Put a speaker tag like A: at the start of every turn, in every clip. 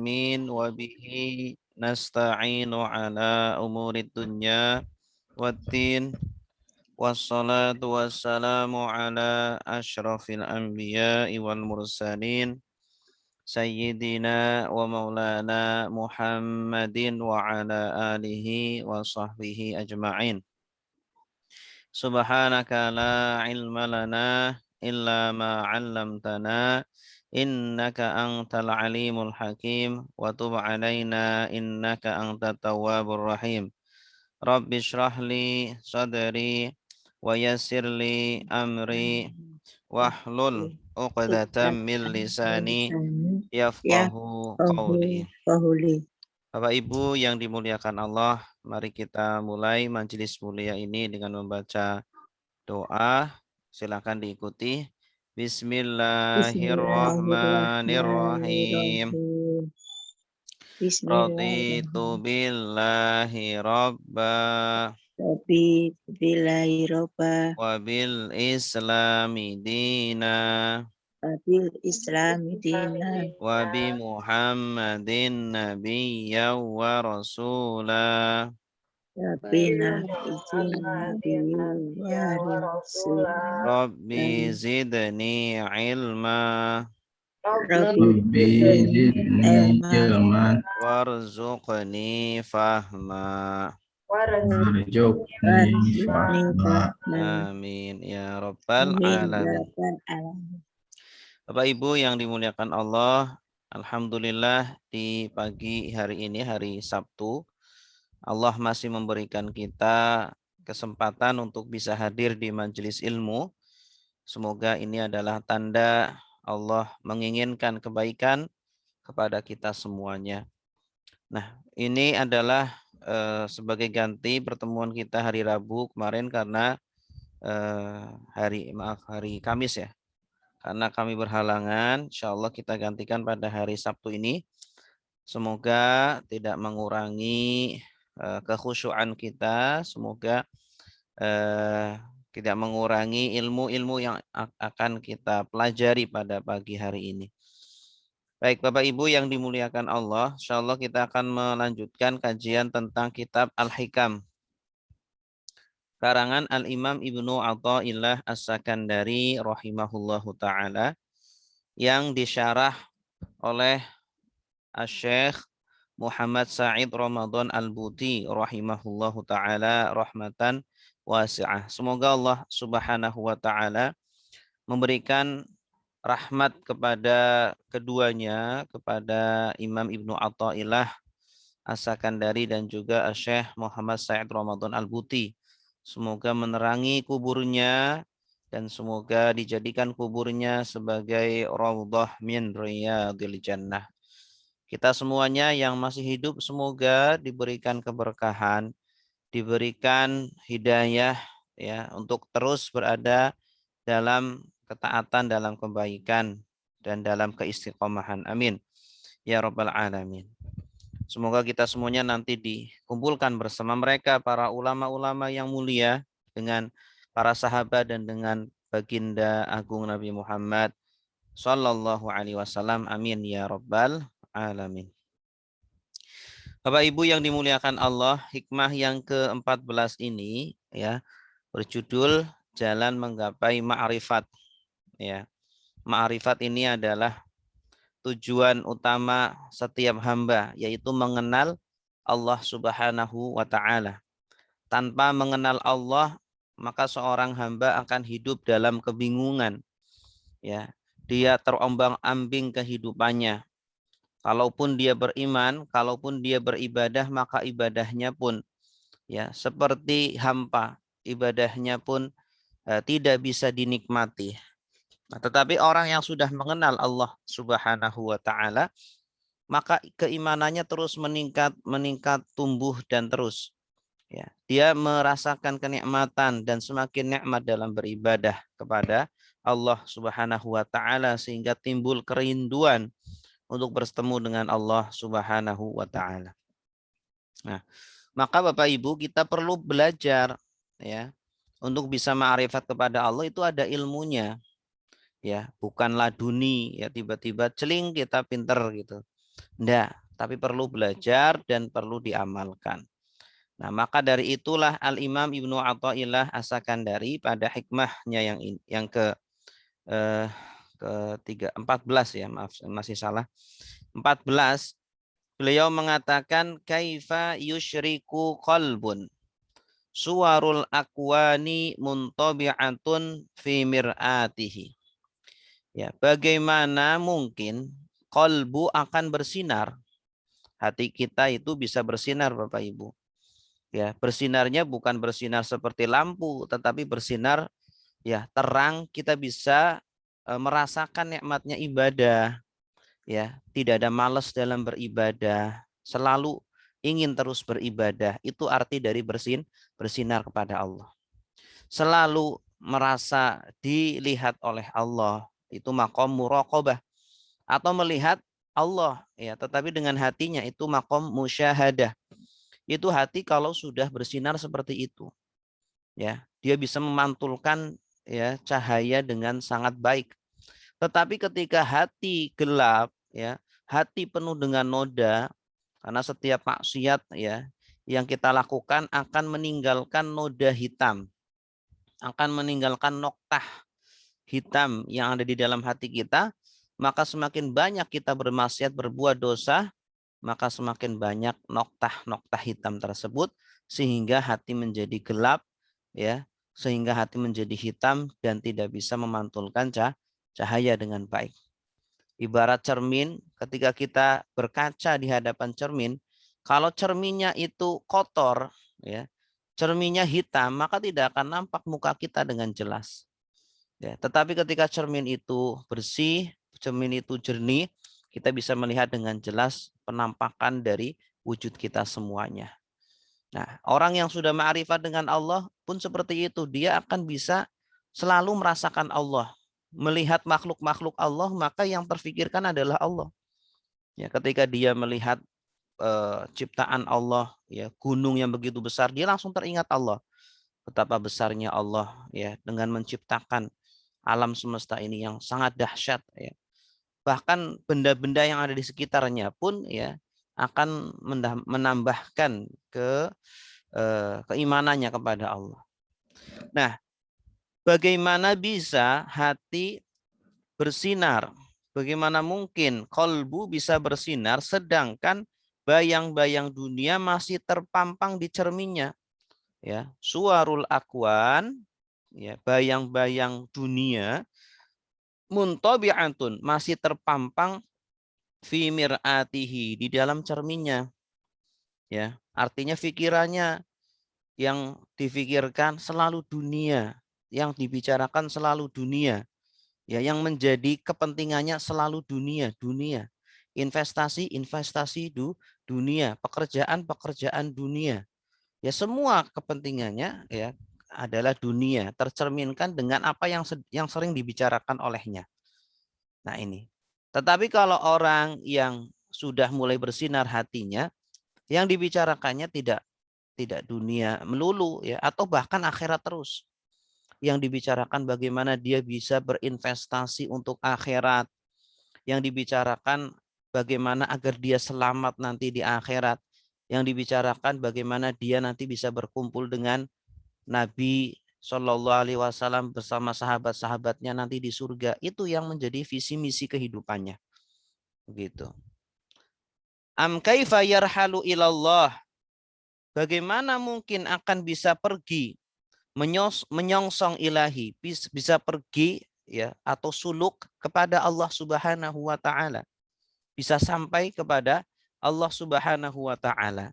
A: alamin wa bihi nasta'inu ala umurid dunya waddin wassalatu wassalamu ala asyrafil anbiya'i wal mursalin sayyidina wa maulana Muhammadin wa ala alihi wa sahbihi ajma'in. Subhanaka la ilma lana illa ma 'allamtana innaka antal alimul hakim wa tub 'alaina innaka antat tawwabur rahim. Rabbi shrah li sadri wa yassir li amri wahlul 'uqdatam min lisani yafqahu qawli. Bapak Ibu yang dimuliakan Allah, mari kita mulai majelis mulia ini dengan membaca doa. Silakan diikuti. Bismillahirrahmanirrahim. Raditu billahi rabba wa bil islami dina wa bi Muhammadin nabiyya wa rasula. Rabbi zidni ilma warzuqni fahma. Amin ya rabbal alamin. Bapak Ibu yang dimuliakan Allah, alhamdulillah di pagi hari ini, hari Sabtu, Allah masih memberikan kita kesempatan untuk bisa hadir di majelis ilmu. Semoga ini adalah tanda Allah menginginkan kebaikan kepada kita semuanya. Nah, ini adalah sebagai ganti pertemuan kita hari Rabu kemarin karena hari Kamis ya. Karena kami berhalangan, insya Allah kita gantikan pada hari Sabtu ini. Semoga tidak mengurangi kekhusyuan kita, semoga tidak mengurangi ilmu-ilmu yang akan kita pelajari pada pagi hari ini. Baik Bapak Ibu yang dimuliakan Allah, insya Allah kita akan melanjutkan kajian tentang kitab Al-Hikam. Karangan Al-Imam Ibnu Athaillah As-Sakandari rahimahullahu ta'ala yang disyarah oleh Asy-Syaikh Muhammad Sa'id Ramadan Al-Buti rahimahullahu ta'ala rahmatan wasi'ah. Semoga Allah subhanahu wa ta'ala memberikan rahmat kepada keduanya, kepada Imam Ibnu Athaillah As-Sakandari dan juga Asy-Syaikh Muhammad Sa'id Ramadan Al-Buti. Semoga menerangi kuburnya dan semoga dijadikan kuburnya sebagai raudhah min riyadil jannah. Kita semuanya yang masih hidup semoga diberikan keberkahan, diberikan hidayah ya untuk terus berada dalam ketaatan, dalam kebaikan dan dalam keistiqomahan. Amin. Ya rabbal alamin. Semoga kita semuanya nanti dikumpulkan bersama mereka, para ulama-ulama yang mulia, dengan para sahabat dan dengan baginda agung Nabi Muhammad sallallahu alaihi wasallam. Amin ya rabbal alamin. Bapak Ibu yang dimuliakan Allah, hikmah yang ke-14 ini ya berjudul Jalan Menggapai Ma'rifat. Ya. Ma'rifat ini adalah tujuan utama setiap hamba, yaitu mengenal Allah Subhanahu wa taala. Tanpa mengenal Allah, maka seorang hamba akan hidup dalam kebingungan. Ya, dia terombang-ambing kehidupannya. Kalaupun dia beriman, kalaupun dia beribadah, maka ibadahnya pun ya seperti hampa. Ibadahnya pun tidak bisa dinikmati. Nah, tetapi orang yang sudah mengenal Allah Subhanahu wa taala, maka keimanannya terus meningkat, tumbuh dan terus. Ya, dia merasakan kenikmatan dan semakin nikmat dalam beribadah kepada Allah Subhanahu wa taala sehingga timbul kerinduan untuk bertemu dengan Allah Subhanahu wa taala. Nah, maka Bapak Ibu kita perlu belajar ya. Untuk bisa ma'rifat kepada Allah itu ada ilmunya. Ya, bukan laduni ya tiba-tiba celing kita pinter gitu. Enggak, tapi perlu belajar dan perlu diamalkan. Nah, maka dari itulah Al-Imam Ibnu Athaillah As-Sakandari pada hikmahnya yang eh, ke 14 ya, maaf masih salah. 14 beliau mengatakan kaifa yusyriku qalbun suwarul akwani muntabi'atun fi mir'atihi. Ya, bagaimana mungkin kolbu akan bersinar? Hati kita itu bisa bersinar, Bapak Ibu. Ya, bersinarnya bukan bersinar seperti lampu, tetapi bersinar ya terang. Kita bisa merasakan nikmatnya ibadah. Ya, tidak ada malas dalam beribadah. Selalu ingin terus beribadah. Itu arti dari bersinar kepada Allah. Selalu merasa dilihat oleh Allah. Itu makom muraqabah atau melihat Allah ya, tetapi dengan hatinya itu makom musyahadah. Itu hati kalau sudah bersinar seperti itu ya, dia bisa memantulkan ya cahaya dengan sangat baik. Tetapi ketika hati gelap ya, hati penuh dengan noda, karena setiap maksiat ya yang kita lakukan akan meninggalkan noda hitam, akan meninggalkan noktah hitam yang ada di dalam hati kita, maka semakin banyak kita bermaksiat, berbuat dosa, maka semakin banyak noktah-noktah hitam tersebut sehingga hati menjadi gelap ya, sehingga hati menjadi hitam dan tidak bisa memantulkan cahaya dengan baik. Ibarat cermin, ketika kita berkaca di hadapan cermin, kalau cerminnya itu kotor ya, cerminnya hitam, maka tidak akan nampak muka kita dengan jelas. Ya, tetapi ketika cermin itu bersih, cermin itu jernih, kita bisa melihat dengan jelas penampakan dari wujud kita semuanya. Nah, orang yang sudah ma'rifat dengan Allah pun seperti itu. Dia akan bisa selalu merasakan Allah. Melihat makhluk-makhluk Allah, maka yang terfikirkan adalah Allah. Ya, ketika dia melihat ciptaan Allah, ya gunung yang begitu besar, dia langsung teringat Allah. Betapa besarnya Allah ya dengan menciptakan alam semesta ini yang sangat dahsyat ya. Bahkan benda-benda yang ada di sekitarnya pun ya akan menambahkan keimanannya kepada Allah. Nah, bagaimana bisa hati bersinar? Bagaimana mungkin kolbu bisa bersinar sedangkan bayang-bayang dunia masih terpampang di cerminnya? Ya, suwarul akwan, ya, bayang-bayang dunia muntabi'atun masih terpampang fi mir'atihi di dalam cerminnya ya, artinya pikirannya yang difikirkan selalu dunia, yang dibicarakan selalu dunia ya, yang menjadi kepentingannya selalu dunia, investasi dunia, pekerjaan dunia ya, semua kepentingannya ya adalah dunia, tercerminkan dengan apa yang sering dibicarakan olehnya. Nah ini. Tetapi kalau orang yang sudah mulai bersinar hatinya, yang dibicarakannya tidak dunia melulu ya, atau bahkan akhirat terus. Yang dibicarakan bagaimana dia bisa berinvestasi untuk akhirat. Yang dibicarakan bagaimana agar dia selamat nanti di akhirat. Yang dibicarakan bagaimana dia nanti bisa berkumpul dengan Nabi Shallallahu Alaihi Wasallam bersama sahabat-sahabatnya nanti di surga. Itu yang menjadi visi misi kehidupannya. Begitu. Am kaifa yarhalu ilallah. Bagaimana mungkin akan bisa pergi menyongsong ilahi, bisa pergi ya atau suluk kepada Allah Subhanahu wa taala. Bisa sampai kepada Allah Subhanahu wa taala.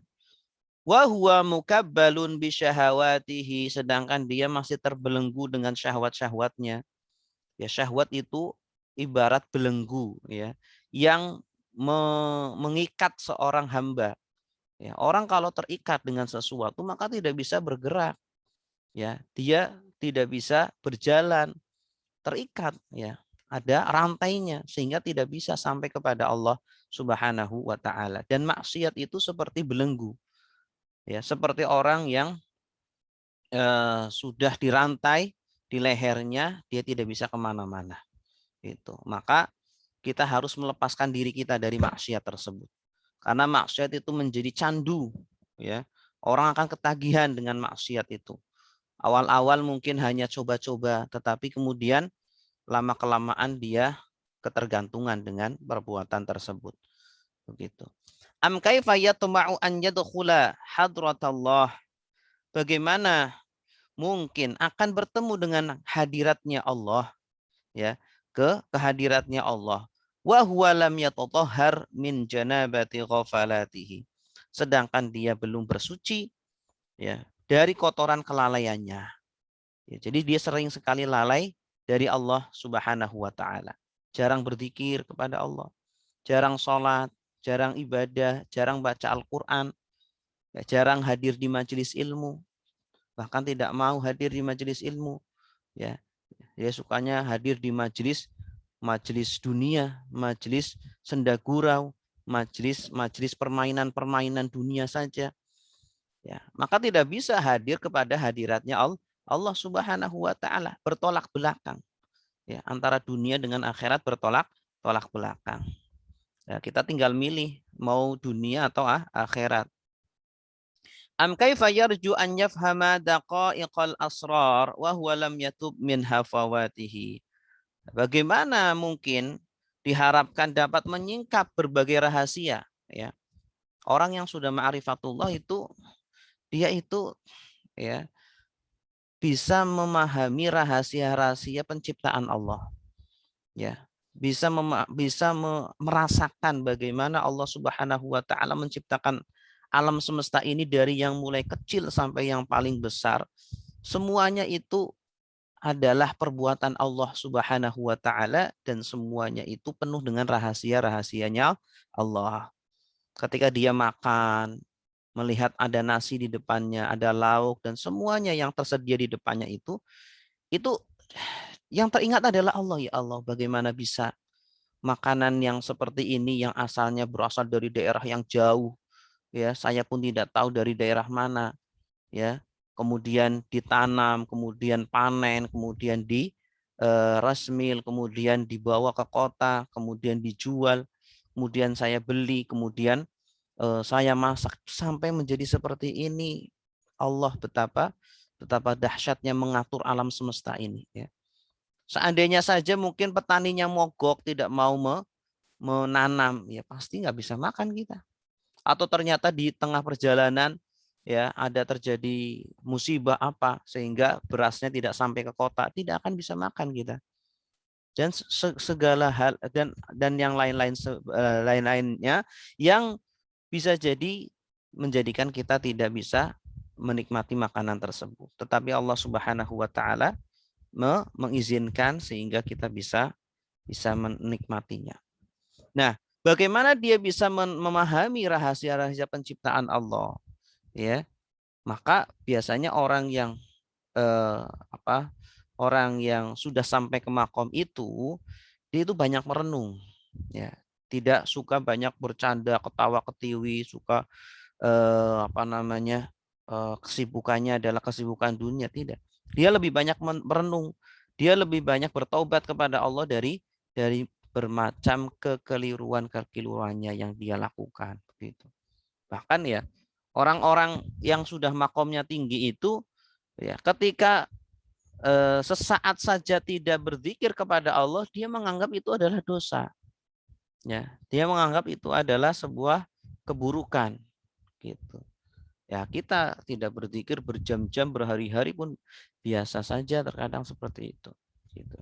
A: Wa huwa mukabbalun bi syahawatihi, sedangkan dia masih terbelenggu dengan syahwat-syahwatnya. Ya, syahwat itu ibarat belenggu ya yang mengikat seorang hamba. Ya, orang kalau terikat dengan sesuatu maka tidak bisa bergerak. Ya, dia tidak bisa berjalan, terikat ya. Ada rantainya sehingga tidak bisa sampai kepada Allah Subhanahu wa taala. Dan maksiat itu seperti belenggu. Ya, seperti orang yang sudah dirantai di lehernya, dia tidak bisa kemana-mana. Itu. Maka kita harus melepaskan diri kita dari maksiat tersebut. Karena maksiat itu menjadi candu, ya. Orang akan ketagihan dengan maksiat itu. Awal-awal mungkin hanya coba-coba, tetapi kemudian lama-kelamaan dia ketergantungan dengan perbuatan tersebut. Begitu. Am kaifa yatma'u an yadkhula hadratallah. Bagaimana mungkin akan bertemu dengan hadiratnya Allah, ya, kehadiratnya Allah. Wa huwa lam yatatahhar min janabati ghafalatihi. Sedangkan dia belum bersuci, ya, dari kotoran kelalaiannya. Ya, jadi dia sering sekali lalai dari Allah Subhanahu wa taala. Jarang berzikir kepada Allah, jarang sholat, jarang ibadah, jarang baca Al-Qur'an, ya, jarang hadir di majelis ilmu, bahkan tidak mau hadir di majelis ilmu, ya. Dia sukanya hadir di majelis dunia, majelis sendagurau, majelis permainan-permainan dunia saja. Ya, maka tidak bisa hadir kepada hadiratnya Allah Subhanahu wa taala, bertolak belakang. Ya, antara dunia dengan akhirat bertolak belakang. Ya, kita tinggal milih mau dunia atau akhirat. Am kaifa yarju an yafhama daqa'iqal asrar wa huwa lam yatub min hafawatihi. Bagaimana mungkin diharapkan dapat menyingkap berbagai rahasia, ya. Orang yang sudah ma'rifatullah itu dia itu, ya, bisa memahami rahasia-rahasia penciptaan Allah, ya. Bisa merasakan bagaimana Allah Subhanahu wa taala menciptakan alam semesta ini dari yang mulai kecil sampai yang paling besar. Semuanya itu adalah perbuatan Allah Subhanahu wa taala dan semuanya itu penuh dengan rahasia-rahasianya Allah. Ketika dia makan, melihat ada nasi di depannya, ada lauk dan semuanya yang tersedia di depannya itu yang teringat adalah Allah. Ya Allah, bagaimana bisa makanan yang seperti ini yang asalnya berasal dari daerah yang jauh, ya, saya pun tidak tahu dari daerah mana, ya, kemudian ditanam, kemudian panen, kemudian di resmil, kemudian dibawa ke kota, kemudian dijual, kemudian saya beli, kemudian saya masak sampai menjadi seperti ini. Allah betapa dahsyatnya mengatur alam semesta ini, ya. Seandainya saja mungkin petaninya mogok, tidak mau menanam, ya pasti nggak bisa makan kita. Atau ternyata di tengah perjalanan, ya, ada terjadi musibah apa sehingga berasnya tidak sampai ke kota, tidak akan bisa makan kita. Dan segala hal dan yang lain-lainnya yang bisa jadi menjadikan kita tidak bisa menikmati makanan tersebut. Tetapi Allah Subhanahu wa taala mengizinkan sehingga kita bisa menikmatinya. Nah, bagaimana dia bisa memahami rahasia-rahasia penciptaan Allah, ya? Maka biasanya orang yang orang yang sudah sampai ke makom itu, dia itu banyak merenung, ya. Tidak suka banyak bercanda, ketawa ketiwi, suka kesibukannya adalah kesibukan dunia, tidak. Dia lebih banyak merenung, dia lebih banyak bertaubat kepada Allah dari bermacam kekeliruannya yang dia lakukan, begitu. Bahkan, ya, orang-orang yang sudah makomnya tinggi itu, ya, ketika sesaat saja tidak berzikir kepada Allah, dia menganggap itu adalah dosa, ya. Dia menganggap itu adalah sebuah keburukan, gitu. Ya, kita tidak berzikir berjam-jam, berhari-hari pun biasa saja terkadang seperti itu. Gitu.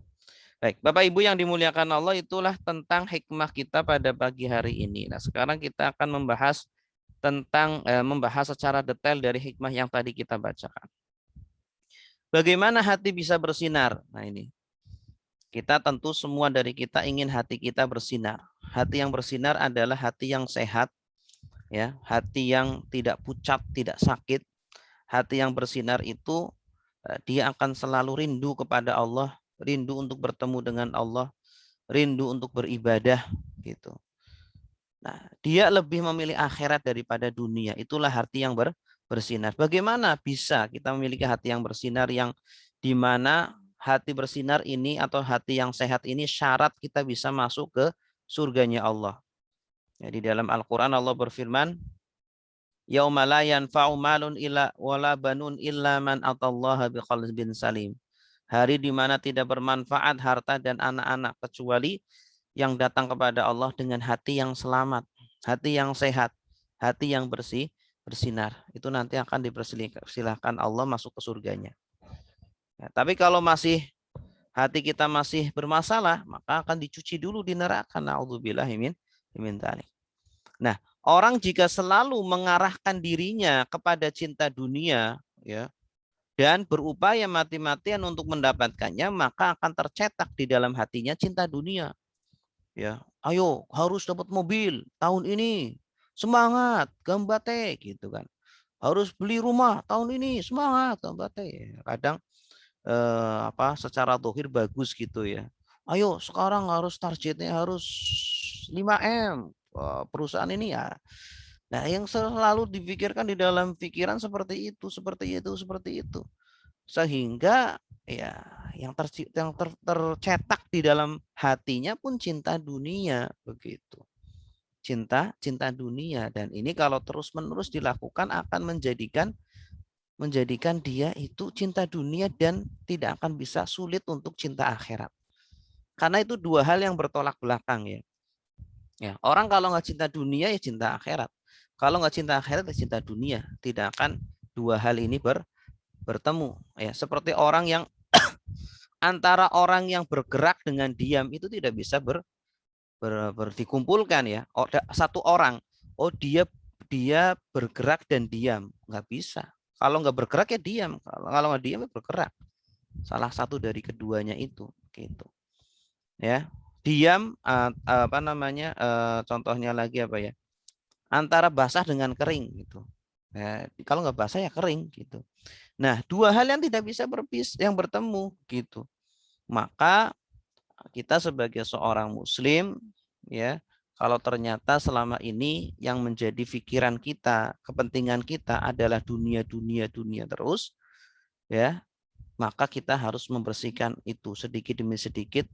A: Baik, Bapak Ibu yang dimuliakan Allah, itulah tentang hikmah kita pada pagi hari ini. Nah, sekarang kita akan membahas secara detail dari hikmah yang tadi kita bacakan. Bagaimana hati bisa bersinar? Nah, ini. Kita tentu semua dari kita ingin hati kita bersinar. Hati yang bersinar adalah hati yang sehat, ya, hati yang tidak pucat, tidak sakit. Hati yang bersinar itu dia akan selalu rindu kepada Allah, rindu untuk bertemu dengan Allah, rindu untuk beribadah, gitu. Nah, dia lebih memilih akhirat daripada dunia. Itulah hati yang bersinar. Bagaimana bisa kita memiliki hati yang bersinar, yang di mana hati bersinar ini atau hati yang sehat ini syarat kita bisa masuk ke surganya Allah. Jadi dalam Al-Quran Allah berfirman, yauma la yanfa'u malun illa wala banun illa man atallaha biqalbin salim. Hari di mana tidak bermanfaat harta dan anak-anak kecuali yang datang kepada Allah dengan hati yang selamat, hati yang sehat, hati yang bersih, bersinar. Itu nanti akan dipersilahkan Allah masuk ke surganya. Nah, tapi kalau hati kita masih bermasalah, maka akan dicuci dulu di neraka. Na'udzubillahi min dzalik. Nah, orang jika selalu mengarahkan dirinya kepada cinta dunia, ya, dan berupaya mati-matian untuk mendapatkannya, maka akan tercetak di dalam hatinya cinta dunia. Ya, ayo harus dapat mobil tahun ini, semangat, gambate, gitu kan. Harus beli rumah tahun ini, semangat, gambate. Kadang secara dohir bagus gitu ya. Ayo sekarang harus targetnya harus 5M perusahaan ini ya. Nah, yang selalu dipikirkan di dalam pikiran seperti itu, seperti itu, seperti itu. Sehingga ya yang tercetak di dalam hatinya pun cinta dunia begitu. Cinta dunia, dan ini kalau terus-menerus dilakukan akan menjadikan dia itu cinta dunia dan tidak akan bisa, sulit untuk cinta akhirat. Karena itu dua hal yang bertolak belakang ya. Ya, orang kalau nggak cinta dunia ya cinta akhirat. Kalau nggak cinta akhirat ya cinta dunia. Tidak akan dua hal ini bertemu. Ya, seperti orang yang antara orang yang bergerak dengan diam itu tidak bisa dikumpulkan ya. Satu orang, dia bergerak dan diam, nggak bisa. Kalau nggak bergerak ya diam. Kalau nggak diam ya bergerak. Salah satu dari keduanya itu, gitu. Ya, diam contohnya lagi apa ya? Antara basah dengan kering gitu. Ya, kalau nggak basah ya kering gitu. Nah, dua hal yang tidak bisa yang bertemu gitu. Maka kita sebagai seorang muslim ya, kalau ternyata selama ini yang menjadi pikiran kita, kepentingan kita adalah dunia terus ya, maka kita harus membersihkan itu sedikit demi sedikit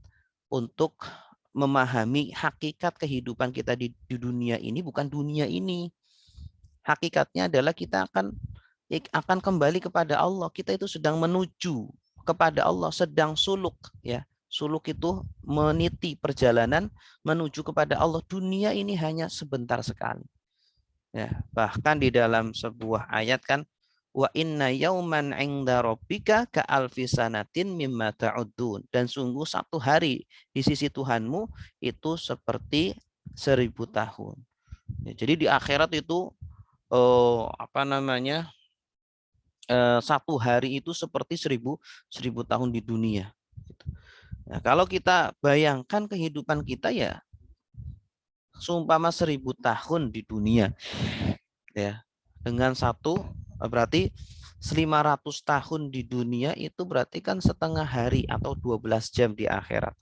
A: untuk memahami hakikat kehidupan kita di dunia ini bukan dunia ini. Hakikatnya adalah kita akan kembali kepada Allah. Kita itu sedang menuju kepada Allah, sedang suluk ya. Suluk itu meniti perjalanan menuju kepada Allah. Dunia ini hanya sebentar sekali. Ya, bahkan di dalam sebuah ayat kan, wa inna yauman 'inda rabbika ka alfi sanatin mimma ta'udun, dan sungguh satu hari di sisi Tuhanmu itu seperti 1000 tahun. Ya, jadi di akhirat itu satu hari itu seperti 1000 tahun di dunia. Nah, kalau kita bayangkan kehidupan kita ya seumpama 1000 tahun di dunia ya, dengan berarti 500 tahun di dunia itu berarti kan setengah hari atau 12 jam di akhirat.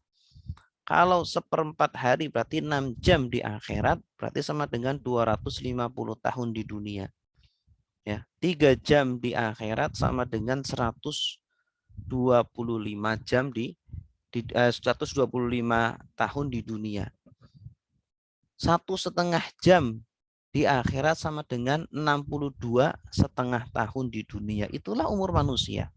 A: Kalau seperempat hari berarti 6 jam di akhirat, berarti sama dengan 250 tahun di dunia. Ya, 3 jam di akhirat sama dengan 125 jam 125 tahun di dunia. 1,5 jam di akhirat sama dengan 62,5 tahun di dunia. Itulah umur manusia.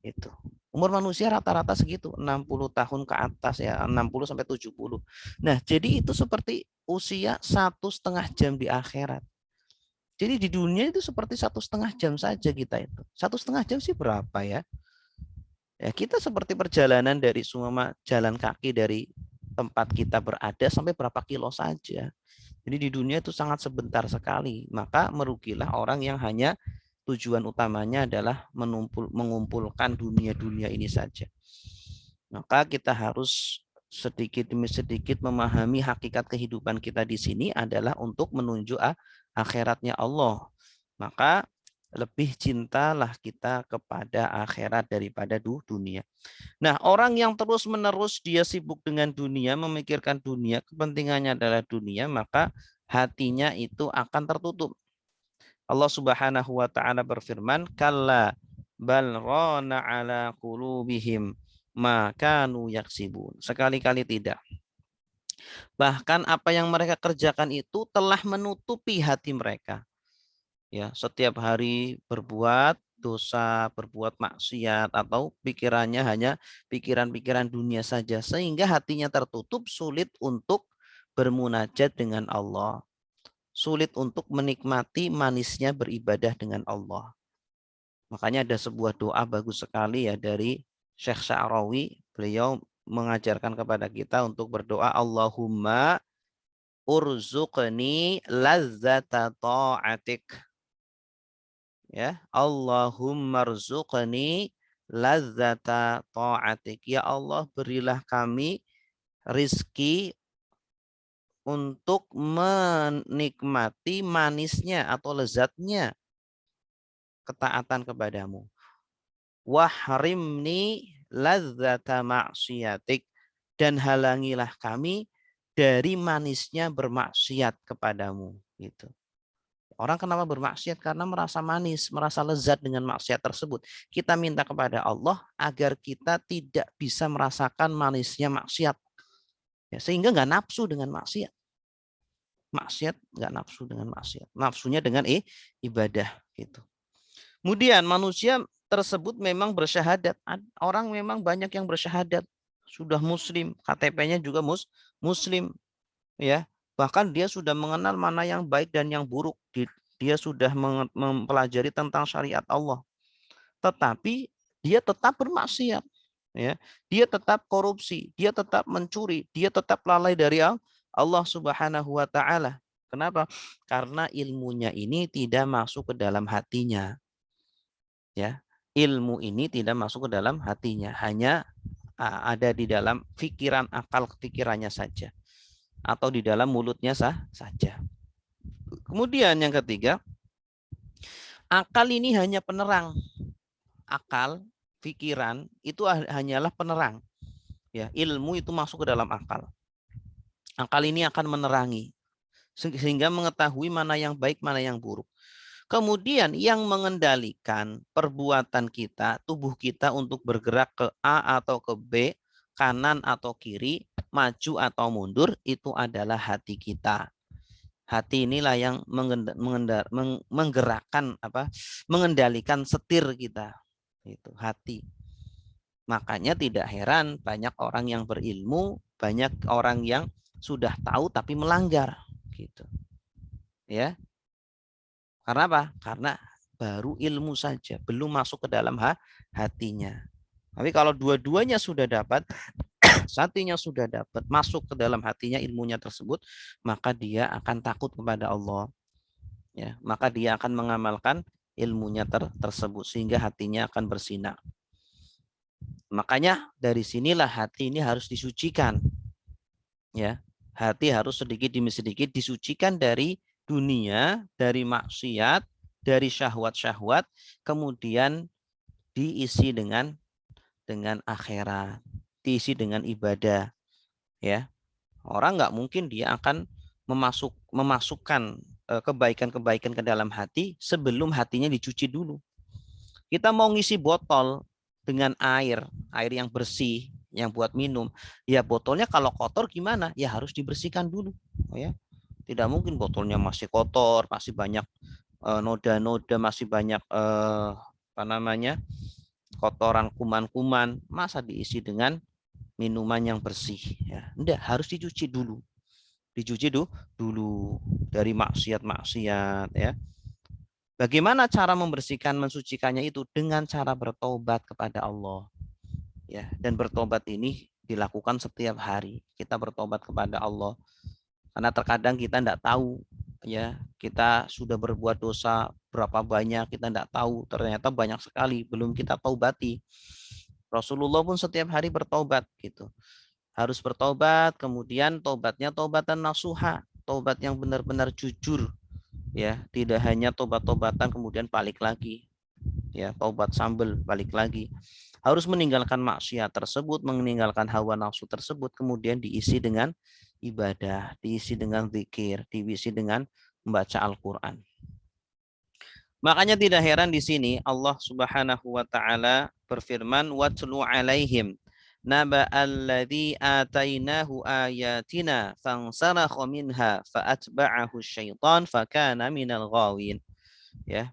A: Itu. Umur manusia rata-rata segitu, 60 tahun ke atas ya, 60 sampai 70. Nah, jadi itu seperti usia 1,5 jam di akhirat. Jadi di dunia itu seperti 1,5 jam saja kita itu. 1,5 jam sih berapa ya? Ya, kita seperti perjalanan dari jalan kaki dari tempat kita berada sampai berapa kilo saja. Jadi di dunia itu sangat sebentar sekali. Maka merugilah orang yang hanya tujuan utamanya adalah mengumpulkan dunia ini saja. Maka kita harus sedikit demi sedikit memahami hakikat kehidupan kita di sini adalah untuk menuju akhiratnya Allah. Maka lebih cintalah kita kepada akhirat daripada dunia. Nah, orang yang terus-menerus dia sibuk dengan dunia, memikirkan dunia, kepentingannya adalah dunia, maka hatinya itu akan tertutup. Allah Subhanahu wa taala berfirman, "Kalla bal rana ala qulubihim ma kanu yaksibun." Sekali-kali tidak. Bahkan apa yang mereka kerjakan itu telah menutupi hati mereka. Ya, setiap hari berbuat dosa, berbuat maksiat, atau pikirannya hanya pikiran-pikiran dunia saja, sehingga hatinya tertutup, sulit untuk bermunajat dengan Allah, sulit untuk menikmati manisnya beribadah dengan Allah. Makanya ada sebuah doa bagus sekali ya dari Syekh Sya'rawi. Beliau mengajarkan kepada kita untuk berdoa, Allahumma urzuqni lazzata ta'atik. Ya, Allahumma rzuqni lazzata ta'atik. Ya Allah, berilah kami rizki untuk menikmati manisnya atau lezatnya ketaatan kepadamu. Wahrimni lazzata ma'siyatik, dan halangilah kami dari manisnya bermaksiat kepadamu. Gitu. Orang kenapa bermaksiat? Karena merasa manis, merasa lezat dengan maksiat tersebut. Kita minta kepada Allah agar kita tidak bisa merasakan manisnya maksiat. Ya, sehingga nggak nafsu dengan maksiat. Maksiat nggak nafsu dengan maksiat. Nafsunya dengan ibadah. Gitu. Kemudian manusia tersebut memang bersyahadat. Orang memang banyak yang bersyahadat. Sudah muslim, KTP-nya juga muslim. Ya, bahkan dia sudah mengenal mana yang baik dan yang buruk. Dia sudah mempelajari tentang syariat Allah, tetapi dia tetap bermaksiat, ya, dia tetap korupsi, dia tetap mencuri, dia tetap lalai dari Allah Subhanahu wa taala. Kenapa? Karena ilmunya ini tidak masuk ke dalam hatinya, ya. Ilmu ini tidak masuk ke dalam hatinya, hanya ada di dalam pikiran, akal pikirannya saja, atau di dalam mulutnya saja. Kemudian yang ketiga, akal ini hanya penerang. Akal, pikiran itu hanyalah penerang. Ya, ilmu itu masuk ke dalam akal. Akal ini akan menerangi sehingga mengetahui mana yang baik, mana yang buruk. Kemudian yang mengendalikan perbuatan kita, tubuh kita untuk bergerak ke A atau ke B, kanan atau kiri, maju atau mundur, itu adalah hati kita. Hati inilah yang menggerakkan mengendalikan setir kita. Itu hati. Makanya tidak heran banyak orang yang berilmu, banyak orang yang sudah tahu tapi melanggar gitu. Ya. Karena apa? Karena baru ilmu saja, belum masuk ke dalam hatinya. Tapi kalau dua-duanya sudah dapat, hatinya sudah dapat, masuk ke dalam hatinya ilmunya tersebut, maka dia akan takut kepada Allah. Ya, maka dia akan mengamalkan ilmunya tersebut sehingga hatinya akan bersinar. Makanya dari sinilah hati ini harus disucikan. Ya, hati harus sedikit demi sedikit disucikan dari dunia, dari maksiat, dari syahwat-syahwat, kemudian diisi dengan akhirat, diisi dengan ibadah. Ya, orang nggak mungkin dia akan memasukkan kebaikan-kebaikan ke dalam hati sebelum hatinya dicuci dulu. Kita mau ngisi botol dengan air yang bersih, yang buat minum. Ya botolnya kalau kotor gimana? Ya harus dibersihkan dulu. Oh ya, tidak mungkin botolnya masih kotor, masih banyak noda-noda, masih banyak kotoran kuman-kuman. Masa diisi dengan minuman yang bersih? Ya, enggak, harus dicuci dulu. Dicuci dulu dari maksiat-maksiat ya. Bagaimana cara membersihkan, mensucikannya itu? Dengan cara bertobat kepada Allah. Ya, dan bertobat ini dilakukan setiap hari. Kita bertobat kepada Allah. Karena terkadang kita tidak tahu, ya, kita sudah berbuat dosa berapa banyak, kita tidak tahu. Ternyata banyak sekali belum kita taubati. Rasulullah pun setiap hari bertobat gitu. Harus bertobat, kemudian tobatnya tobatan nasuha, tobat yang benar-benar jujur. Ya, tidak hanya tobat-tobatan kemudian balik lagi, ya, tobat sambil balik lagi. Harus meninggalkan maksiat tersebut, meninggalkan hawa nafsu tersebut, kemudian diisi dengan ibadah, diisi dengan zikir, diisi dengan membaca Al-Quran. Makanya tidak heran di sini Allah Subhanahu wa taala berfirman, watlu alaihim naba'alladzi atainahu ayatina fansalakha minha fa'atba'ahu syaitan fakana minal ghawin. Ya.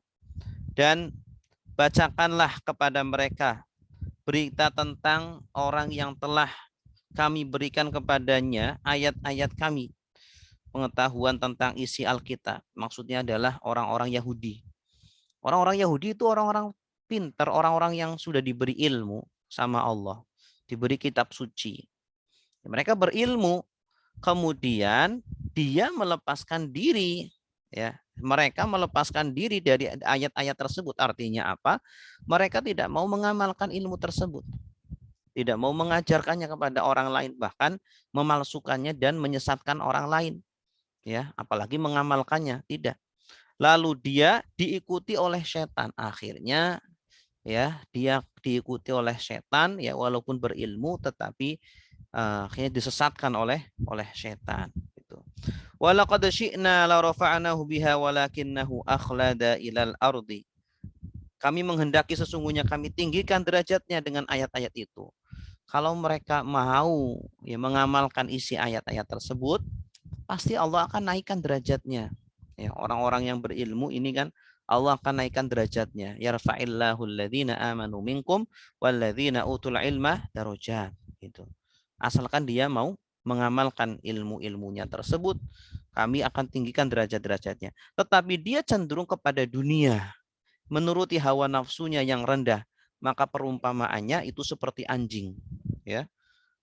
A: Dan bacakanlah kepada mereka berita tentang orang yang telah kami berikan kepadanya ayat-ayat kami, pengetahuan tentang isi Alkitab. Maksudnya adalah orang-orang Yahudi. Orang-orang Yahudi itu orang-orang pintar, orang-orang yang sudah diberi ilmu sama Allah, diberi kitab suci. Mereka berilmu, kemudian dia melepaskan diri, ya. Mereka melepaskan diri dari ayat-ayat tersebut. Artinya apa? Mereka tidak mau mengamalkan ilmu tersebut, tidak mau mengajarkannya kepada orang lain, bahkan memalsukannya dan menyesatkan orang lain, ya, apalagi mengamalkannya, tidak. Lalu dia diikuti oleh setan. Akhirnya ya dia diikuti oleh setan, ya, walaupun berilmu tetapi akhirnya disesatkan oleh setan gitu. Walaqad syi'na la rafa'nahu biha walakinnahu akhlada ilal ardi. Kami menghendaki sesungguhnya kami tinggikan derajatnya dengan ayat-ayat itu. Kalau mereka mau ya mengamalkan isi ayat-ayat tersebut, pasti Allah akan naikkan derajatnya. Ya, orang-orang yang berilmu ini kan Allah akan naikkan derajatnya. Yarfa'illahu alladhina amanu minkum walladzina utul ilma darajat gitu. Asalkan dia mau mengamalkan ilmu-ilmunya tersebut, kami akan tinggikan derajat-derajatnya. Tetapi dia cenderung kepada dunia, menuruti hawa nafsunya yang rendah, maka perumpamaannya itu seperti anjing, ya.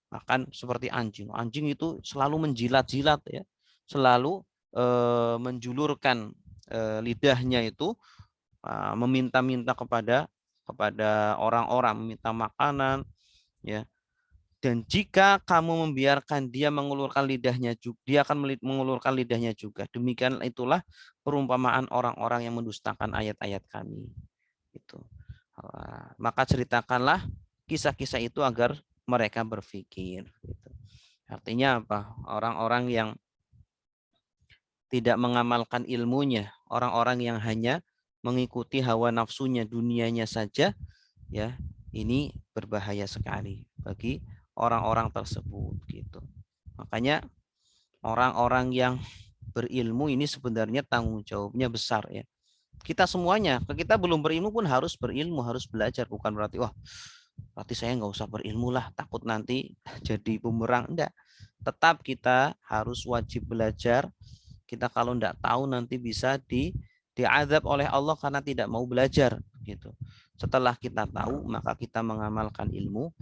A: Akan seperti anjing. Anjing itu selalu menjilat-jilat, ya, selalu menjulurkan lidahnya itu meminta-minta kepada orang-orang, meminta makanan, ya. Dan jika kamu membiarkan dia mengulurkan lidahnya juga, dia akan mengulurkan lidahnya juga. Demikian itulah perumpamaan orang-orang yang mendustakan ayat-ayat kami. Itu. Maka ceritakanlah kisah-kisah itu agar mereka berpikir. Gitu. Artinya apa? Orang-orang yang tidak mengamalkan ilmunya, orang-orang yang hanya mengikuti hawa nafsunya, dunianya saja, ya, ini berbahaya sekali bagi orang-orang tersebut gitu. Makanya orang-orang yang berilmu ini sebenarnya tanggung jawabnya besar, ya. Kita semuanya, kita belum berilmu pun harus berilmu, harus belajar. Bukan berarti wah, berarti saya nggak usah berilmu lah, takut nanti jadi bumerang. Enggak. Tetap kita harus wajib belajar. Kita kalau enggak tahu nanti bisa diazab oleh Allah karena tidak mau belajar gitu. Setelah kita tahu, maka kita mengamalkan ilmu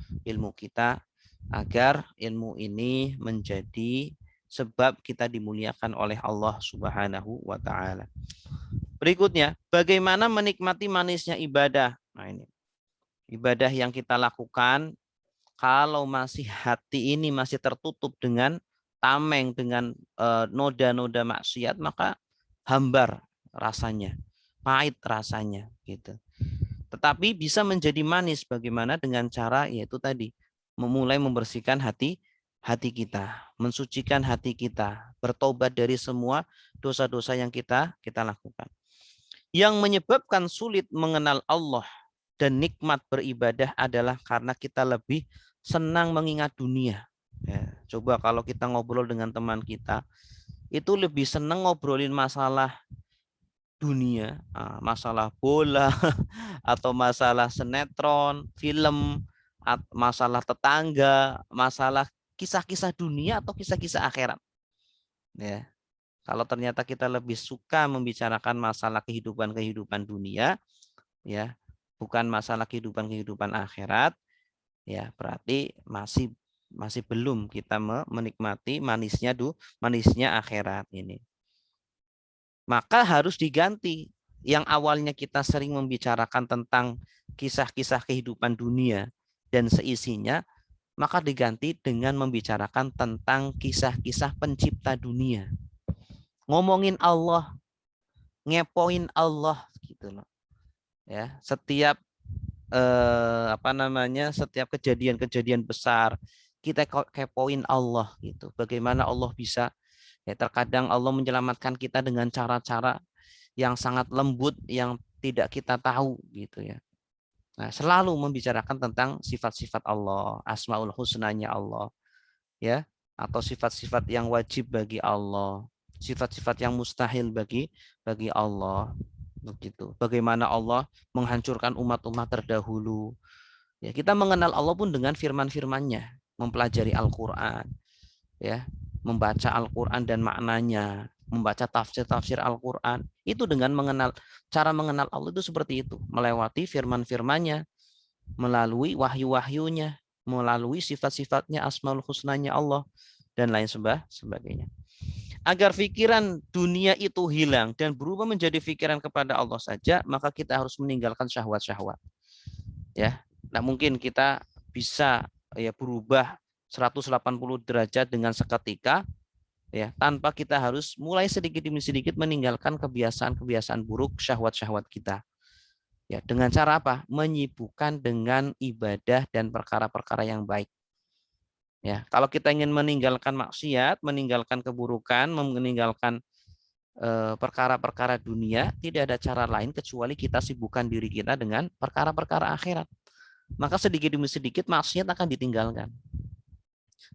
A: kita agar ilmu ini menjadi sebab kita dimuliakan oleh Allah Subhanahu wa taala. Berikutnya, bagaimana menikmati manisnya ibadah. Nah, ini ibadah yang kita lakukan kalau masih hati ini masih tertutup dengan tameng, dengan noda-noda maksiat, maka hambar rasanya, pahit rasanya gitu. Tetapi bisa menjadi manis bagaimana dengan cara yaitu tadi memulai membersihkan hati kita, mensucikan hati kita, bertobat dari semua dosa-dosa yang kita lakukan. Yang menyebabkan sulit mengenal Allah dan nikmat beribadah adalah karena kita lebih senang mengingat dunia. Ya, coba kalau kita ngobrol dengan teman kita, itu lebih senang ngobrolin masalah dunia, masalah bola, atau masalah sinetron, film, masalah tetangga, masalah kisah-kisah dunia atau kisah-kisah akhirat. Ya, kalau ternyata kita lebih suka membicarakan masalah kehidupan dunia, ya, bukan masalah kehidupan akhirat, ya, berarti masih belum kita menikmati manisnya akhirat ini. Maka harus diganti. Yang awalnya kita sering membicarakan tentang kisah-kisah kehidupan dunia dan seisinya, maka diganti dengan membicarakan tentang kisah-kisah pencipta dunia. Ngomongin Allah, ngepoin Allah gitu loh. Ya, setiap setiap kejadian-kejadian besar kita kepoin Allah gitu. Bagaimana Allah bisa, ya, terkadang Allah menyelamatkan kita dengan cara-cara yang sangat lembut yang tidak kita tahu gitu, ya. Nah, selalu membicarakan tentang sifat-sifat Allah, asmaul husnanya Allah, ya, atau sifat-sifat yang wajib bagi Allah, sifat-sifat yang mustahil bagi Allah. Begitu. Bagaimana Allah menghancurkan umat-umat terdahulu. Ya, kita mengenal Allah pun dengan firman-firman-Nya, mempelajari Al-Qur'an, ya, membaca Al-Qur'an dan maknanya, membaca tafsir-tafsir Al-Qur'an. Itu dengan cara mengenal Allah itu seperti itu, melewati firman-firman-Nya, melalui wahyu-wahyunya, melalui sifat-sifatnya, asmaul husnanya Allah, dan lain sebagainya. Agar pikiran dunia itu hilang dan berubah menjadi pikiran kepada Allah saja, maka kita harus meninggalkan syahwat-syahwat. Ya, nah mungkin kita bisa ya berubah 180 derajat dengan seketika, ya, tanpa kita harus mulai sedikit demi sedikit meninggalkan kebiasaan-kebiasaan buruk, syahwat-syahwat kita. Ya, dengan cara apa? Menyibukkan dengan ibadah dan perkara-perkara yang baik. Ya, kalau kita ingin meninggalkan maksiat, meninggalkan keburukan, meninggalkan perkara-perkara dunia, tidak ada cara lain kecuali kita sibukkan diri kita dengan perkara-perkara akhirat. Maka sedikit demi sedikit maksiat akan ditinggalkan.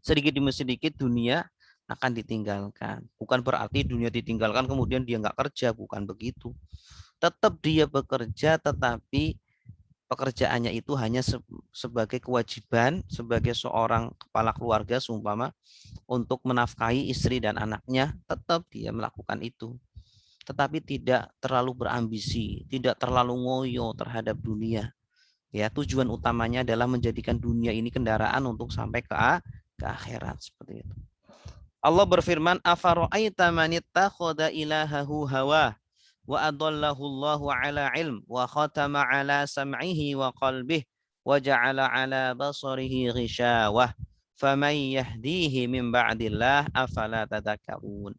A: Sedikit demi sedikit dunia akan ditinggalkan. Bukan berarti dunia ditinggalkan kemudian dia nggak kerja, bukan begitu. Tetap dia bekerja, tetapi pekerjaannya itu hanya sebagai kewajiban sebagai seorang kepala keluarga seumpama untuk menafkahi istri dan anaknya, tetap dia melakukan itu. Tetapi tidak terlalu berambisi, tidak terlalu ngoyo terhadap dunia. Ya, tujuan utamanya adalah menjadikan dunia ini kendaraan untuk sampai ke akhirat, seperti itu. Allah berfirman, "Afara'aita man ittakhadha ilahahu hawa wa adallahu Allahu ala ilm wa khatama ala sam'ihi wa qalbihi wa ja'ala ala basarihi ghishawah faman yahdihi min ba'dillah afala tadhakkarun."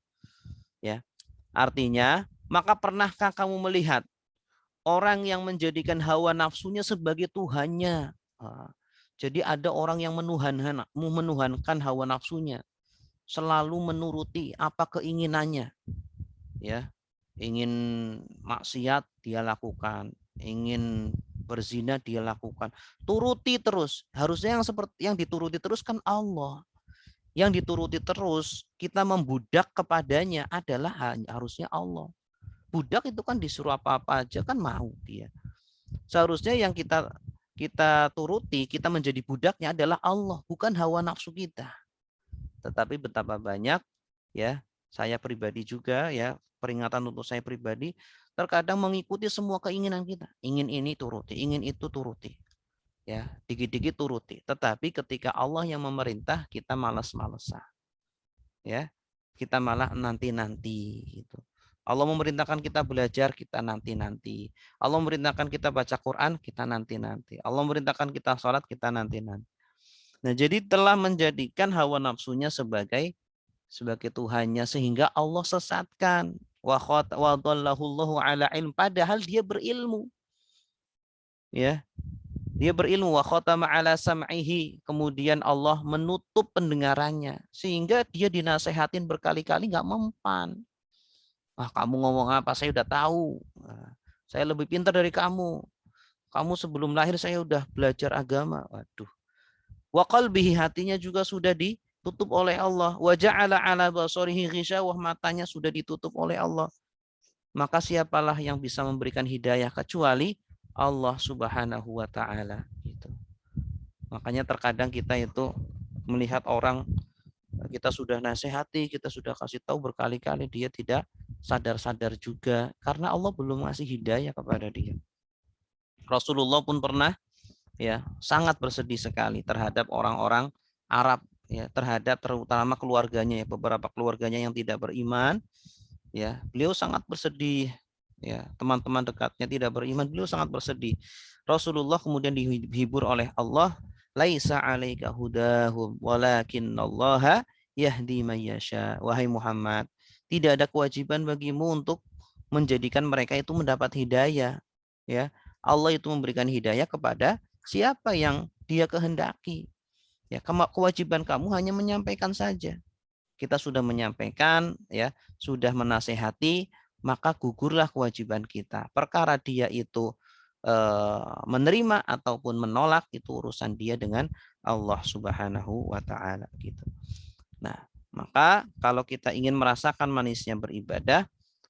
A: Ya, artinya, maka pernahkah kamu melihat orang yang menjadikan hawa nafsunya sebagai Tuhannya? Jadi ada orang yang menuhankan hawa nafsunya, selalu menuruti apa keinginannya, ya. Ingin maksiat dia lakukan, ingin berzina dia lakukan, turuti terus. Harusnya yang dituruti terus kan Allah. Yang dituruti terus, kita membudak kepadanya adalah harusnya Allah. Budak itu kan disuruh apa-apa aja kan mau dia. Seharusnya yang kita turuti, kita menjadi budaknya adalah Allah, bukan hawa nafsu kita. Tetapi betapa banyak, ya, saya pribadi juga, ya, peringatan untuk saya pribadi, terkadang mengikuti semua keinginan kita. Ingin ini turuti, ingin itu turuti. Ya, dikit-dikit turuti. Tetapi ketika Allah yang memerintah, kita malas-malesan. Ya, kita malah nanti-nanti gitu. Allah memerintahkan kita belajar, kita nanti-nanti. Allah memerintahkan kita baca Quran, kita nanti-nanti. Allah memerintahkan kita sholat, kita nanti-nanti. Nah, jadi telah menjadikan hawa nafsunya sebagai Tuhannya, sehingga Allah sesatkan. Wa dhallahu Allahu ala ilm, padahal dia berilmu. Ya, dia berilmu. Wa khatama ala sam'ihi, kemudian Allah menutup pendengarannya sehingga dia dinasehatin berkali-kali nggak mempan. Ah, kamu ngomong apa? Saya udah tahu. Saya lebih pintar dari kamu. Kamu sebelum lahir saya udah belajar agama. Waduh. Wa qalbihi, hatinya juga sudah ditutup oleh Allah. Wa ja'ala ala basarihi ghishawah, matanya sudah ditutup oleh Allah. Maka siapalah yang bisa memberikan hidayah kecuali Allah Subhanahu wa taala gitu. Makanya terkadang kita itu melihat orang, kita sudah nasihati, kita sudah kasih tahu berkali-kali, dia tidak sadar-sadar juga karena Allah belum ngasih hidayah kepada dia. Rasulullah pun pernah, ya, sangat bersedih sekali terhadap orang-orang Arab, ya, terhadap terutama keluarganya, ya, beberapa keluarganya yang tidak beriman, ya. Beliau sangat bersedih, ya, teman-teman dekatnya tidak beriman, beliau sangat bersedih. Rasulullah kemudian dihibur oleh Allah, laisa 'alaika hudahum walakinallaha yahdi may yasha. Wahai Muhammad, tidak ada kewajiban bagimu untuk menjadikan mereka itu mendapat hidayah, ya. Allah itu memberikan hidayah kepada siapa yang dia kehendaki. Ya, kewajiban kamu hanya menyampaikan saja. Kita sudah menyampaikan, ya, sudah menasehati, maka gugurlah kewajiban kita. Perkara dia itu menerima ataupun menolak itu urusan dia dengan Allah Subhanahu wa taala gitu. Nah, maka kalau kita ingin merasakan manisnya beribadah,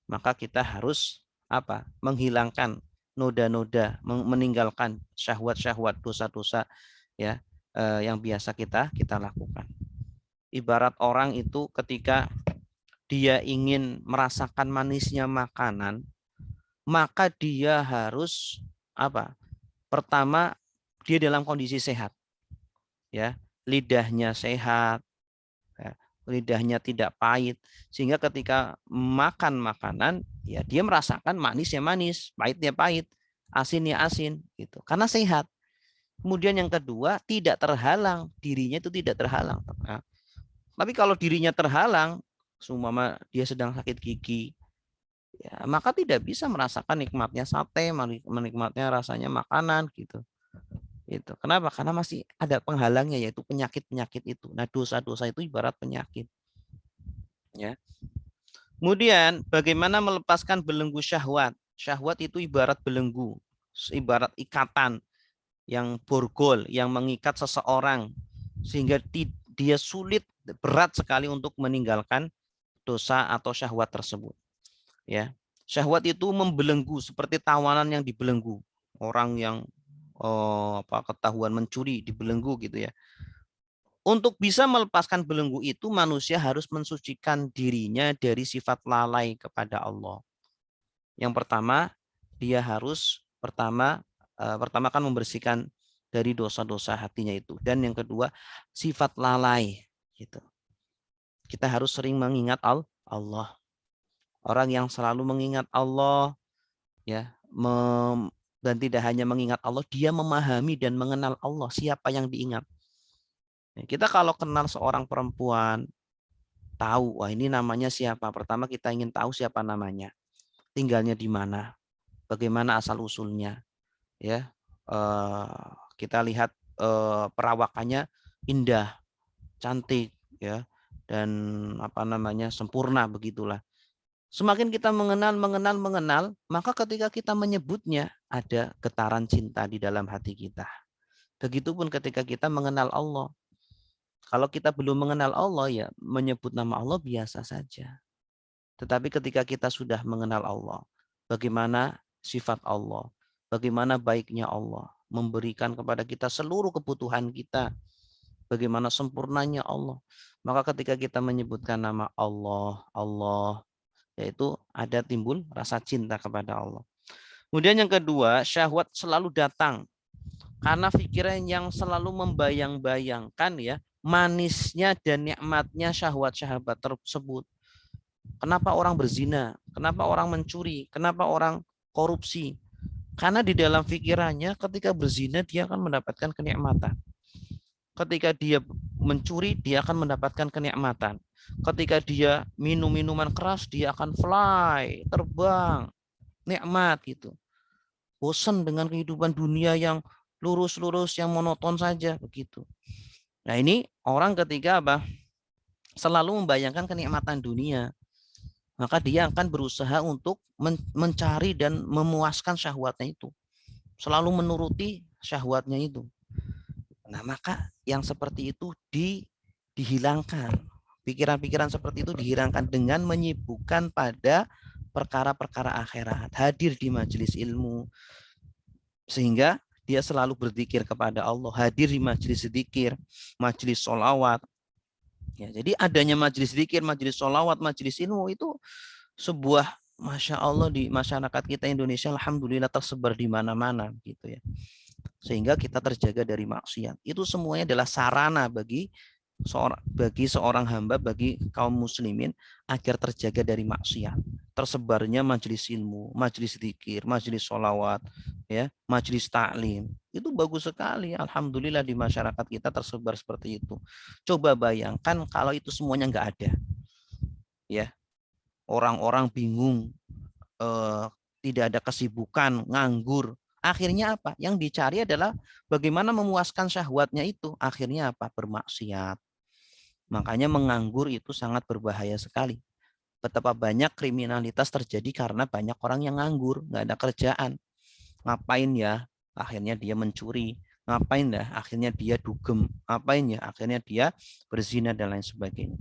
A: maka kita harus apa? Menghilangkan noda-noda, meninggalkan syahwat-syahwat, dosa-dosa ya yang biasa kita lakukan. Ibarat orang itu ketika dia ingin merasakan manisnya makanan, maka dia harus apa? Pertama, dia dalam kondisi sehat, ya, lidahnya sehat, ya, lidahnya tidak pahit, sehingga ketika makan makanan, ya dia merasakan manisnya manis, pahitnya pahit, asinnya asin, gitu, karena sehat. Kemudian yang kedua, tidak terhalang, dirinya itu tidak terhalang. Nah, tapi kalau dirinya terhalang, seumpama dia sedang sakit gigi, ya, maka tidak bisa merasakan nikmatnya sate, menikmatnya rasanya makanan gitu. Itu. Kenapa? Karena masih ada penghalangnya yaitu penyakit-penyakit itu. Nah, dosa-dosa itu ibarat penyakit. Ya. Kemudian bagaimana melepaskan belenggu syahwat? Syahwat itu ibarat belenggu, ibarat ikatan yang borgol yang mengikat seseorang sehingga dia sulit, berat sekali untuk meninggalkan dosa atau syahwat tersebut. Ya, syahwat itu membelenggu seperti tawanan yang dibelenggu. Orang yang ketahuan mencuri dibelenggu gitu ya. Untuk bisa melepaskan belenggu itu manusia harus mensucikan dirinya dari sifat lalai kepada Allah. Yang pertama, dia harus pertama kan membersihkan dari dosa-dosa hatinya itu. Dan yang kedua, sifat lalai gitu. Kita harus sering mengingat Allah. Orang yang selalu mengingat Allah ya, dan tidak hanya mengingat Allah, dia memahami dan mengenal Allah, siapa yang diingat. Kita kalau kenal seorang perempuan, tahu, wah ini namanya siapa. Pertama kita ingin tahu siapa namanya, tinggalnya di mana, bagaimana asal usulnya, ya. Kita lihat perawakannya indah, cantik, ya, dan sempurna begitulah. Semakin kita mengenal, maka ketika kita menyebutnya ada getaran cinta di dalam hati kita. Begitupun ketika kita mengenal Allah. Kalau kita belum mengenal Allah, ya menyebut nama Allah biasa saja. Tetapi ketika kita sudah mengenal Allah, bagaimana sifat Allah, bagaimana baiknya Allah, memberikan kepada kita seluruh kebutuhan kita, bagaimana sempurnanya Allah. Maka ketika kita menyebutkan nama Allah, yaitu ada timbul rasa cinta kepada Allah. Kemudian yang kedua, syahwat selalu datang karena pikiran yang selalu membayang-bayangkan ya manisnya dan nikmatnya syahwat-syahwat tersebut. Kenapa orang berzina? Kenapa orang mencuri? Kenapa orang korupsi? Karena di dalam pikirannya ketika berzina dia akan mendapatkan kenikmatan. Ketika dia mencuri dia akan mendapatkan kenikmatan. Ketika dia minum minuman keras dia akan fly, terbang, nikmat gitu. Bosan dengan kehidupan dunia yang lurus-lurus, yang monoton saja begitu. Nah ini orang ketika selalu membayangkan kenikmatan dunia, maka dia akan berusaha untuk mencari dan memuaskan syahwatnya itu. Selalu menuruti syahwatnya itu. Nah maka yang seperti itu dihilangkan. Pikiran-pikiran seperti itu dihilangkan dengan menyibukkan pada perkara-perkara akhirat. Hadir di majelis ilmu. Sehingga dia selalu berzikir kepada Allah, hadir di majelis zikir, majelis sholawat. Ya, jadi adanya majelis zikir, majelis sholawat, majelis ilmu itu sebuah Masya Allah di masyarakat kita Indonesia, alhamdulillah tersebar di mana-mana gitu ya. Sehingga kita terjaga dari maksiat. Itu semuanya adalah sarana bagi seorang hamba, bagi kaum muslimin agar terjaga dari maksiat. Tersebarnya majelis ilmu, majelis zikir, majelis sholawat, ya, majelis taklim. Itu bagus sekali. Alhamdulillah di masyarakat kita tersebar seperti itu. Coba bayangkan kalau itu semuanya nggak ada. Ya, orang-orang bingung, tidak ada kesibukan, nganggur. Akhirnya apa? Yang dicari adalah bagaimana memuaskan syahwatnya itu. Akhirnya apa? Bermaksiat. Makanya menganggur itu sangat berbahaya sekali. Betapa banyak kriminalitas terjadi karena banyak orang yang nganggur, nggak ada kerjaan. ngapain ya? Akhirnya dia mencuri. Ngapain ya? Akhirnya dia dugem. Ngapain ya? Akhirnya dia berzina dan lain sebagainya.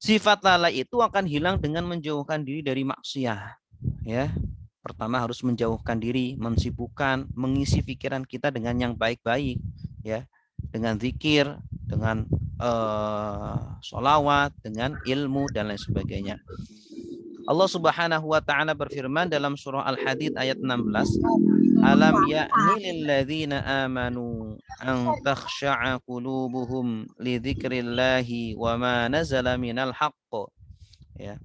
A: Sifat lalai itu akan hilang dengan menjauhkan diri dari maksiat. Ya, pertama harus menjauhkan diri, mensibukkan, mengisi pikiran kita dengan yang baik-baik, ya, dengan zikir, dengan sholawat, dengan ilmu dan lain sebagainya. Allah Subhanahu wa taala berfirman dalam surah Al-Hadid ayat 16, "Alam ya'ni lil ladzina amanu an takhsha'a qulubuhum li dzikrillahi wa ma nazala minal haqq." Ya.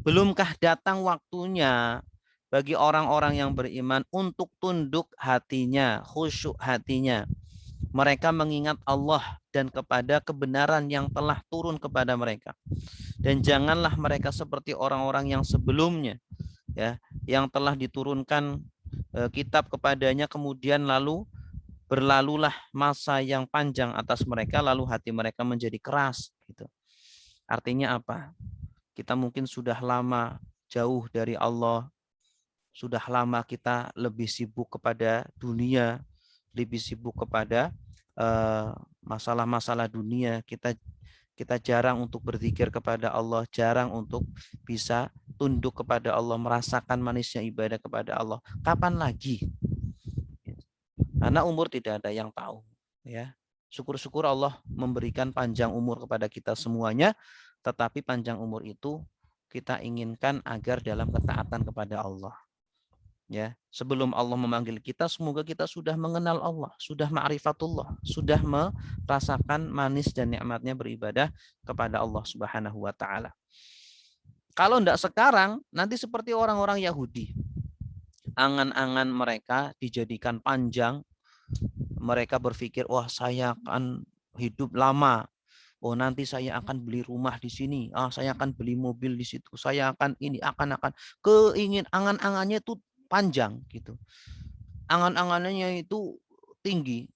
A: Belumkah datang waktunya bagi orang-orang yang beriman untuk tunduk hatinya, khusyuk hatinya. Mereka mengingat Allah dan kepada kebenaran yang telah turun kepada mereka. Dan janganlah mereka seperti orang-orang yang sebelumnya, ya, yang telah diturunkan kitab kepadanya, kemudian lalu berlalulah masa yang panjang atas mereka, lalu hati mereka menjadi keras. Gitu. Artinya apa? Kita mungkin sudah lama jauh dari Allah, sudah lama kita lebih sibuk kepada dunia, lebih sibuk kepada masalah-masalah dunia. Kita jarang untuk berzikir kepada Allah, jarang untuk bisa tunduk kepada Allah, merasakan manisnya ibadah kepada Allah. Kapan lagi? Karena umur tidak ada yang tahu, ya. Syukur-syukur Allah memberikan panjang umur kepada kita semuanya, tetapi panjang umur itu kita inginkan agar dalam ketaatan kepada Allah. Ya, sebelum Allah memanggil kita, semoga kita sudah mengenal Allah, sudah ma'rifatullah, sudah merasakan manis dan nikmatnya beribadah kepada Allah Subhanahu wa taala. Kalau tidak sekarang, nanti seperti orang-orang Yahudi. Angan-angan mereka dijadikan panjang. Mereka berpikir, wah saya akan hidup lama. Oh nanti saya akan beli rumah di sini. Saya akan beli mobil di situ. Saya akan ini, akan angan-angannya itu panjang gitu. Angan-angannya itu tinggi.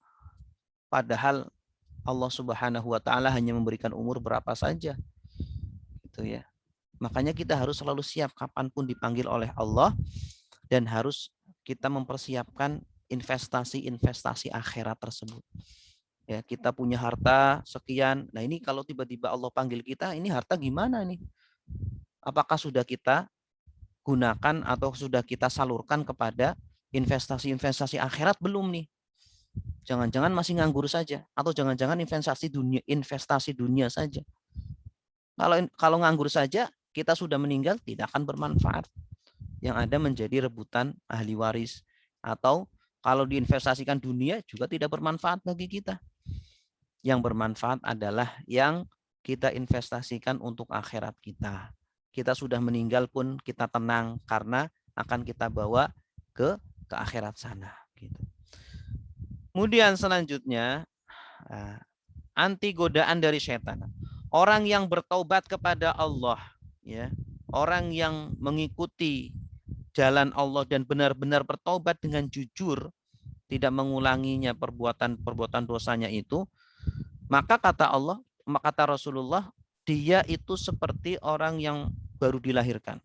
A: Padahal Allah Subhanahu wa taala hanya memberikan umur berapa saja. Gitu ya. Makanya kita harus selalu siap kapanpun dipanggil oleh Allah, dan harus kita mempersiapkan investasi-investasi akhirat tersebut. Ya, kita punya harta sekian. Nah, ini kalau tiba-tiba Allah panggil kita, ini harta gimana nih? Apakah sudah kita gunakan atau sudah kita salurkan kepada investasi-investasi akhirat? Belum nih. Jangan-jangan masih nganggur saja, atau jangan-jangan investasi dunia saja. Kalau nganggur saja, kita sudah meninggal, tidak akan bermanfaat. Yang ada menjadi rebutan ahli waris, atau kalau diinvestasikan dunia juga tidak bermanfaat bagi kita. Yang bermanfaat adalah yang kita investasikan untuk akhirat kita. Kita sudah meninggal pun kita tenang karena akan kita bawa ke akhirat sana. Gitu. Kemudian selanjutnya, anti godaan dari setan. Orang yang bertaubat kepada Allah, ya, orang yang mengikuti jalan Allah dan benar-benar bertaubat dengan jujur, tidak mengulanginya perbuatan dosanya itu, maka kata Rasulullah, dia itu seperti orang yang baru dilahirkan.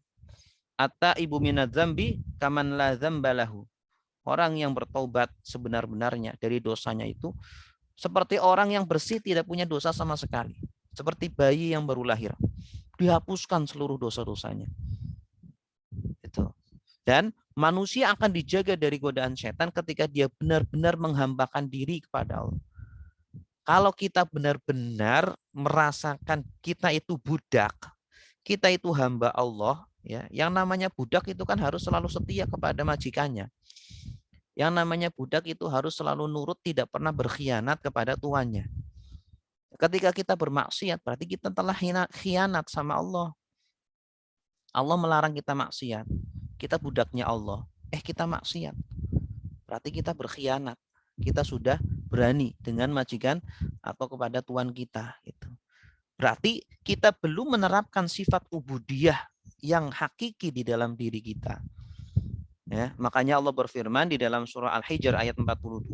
A: Atta ibu minadz dzambi kaman la dzambalahu. Orang yang bertaubat sebenar-benarnya dari dosanya itu seperti orang yang bersih, tidak punya dosa sama sekali. Seperti bayi yang baru lahir. Dihapuskan seluruh dosa-dosanya. Itu. Dan manusia akan dijaga dari godaan setan ketika dia benar-benar menghambakan diri kepada Allah. Kalau kita benar-benar merasakan kita itu budak, kita itu hamba Allah, ya. Yang namanya budak itu kan harus selalu setia kepada majikannya. Yang namanya budak itu harus selalu nurut, tidak pernah berkhianat kepada tuannya. Ketika kita bermaksiat, berarti kita telah khianat sama Allah. Allah melarang kita maksiat. Kita budaknya Allah. Kita maksiat. Berarti kita berkhianat. Kita sudah berani dengan majikan atau kepada tuan kita. Gitu. Berarti kita belum menerapkan sifat ubudiyah yang hakiki di dalam diri kita. Ya, makanya Allah berfirman di dalam surah Al-Hijr ayat 42,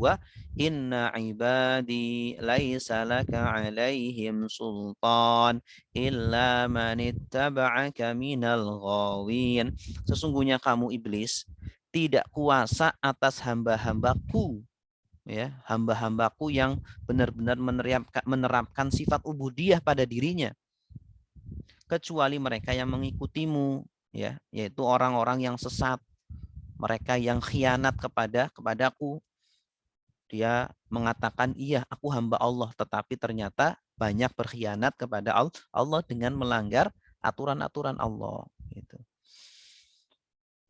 A: Inna ibadi laisa laka alaihim sultan illa man ittaba'aka minal ghawin. Sesungguhnya kamu iblis tidak kuasa atas hamba-hambaku, ya, hamba-hambaku yang benar-benar menerapkan sifat ubudiyah pada dirinya, kecuali mereka yang mengikutimu, ya, yaitu orang-orang yang sesat, mereka yang khianat kepadaku. Dia mengatakan, iya aku hamba Allah, tetapi ternyata banyak berkhianat kepada Allah dengan melanggar aturan-aturan Allah. Gitu.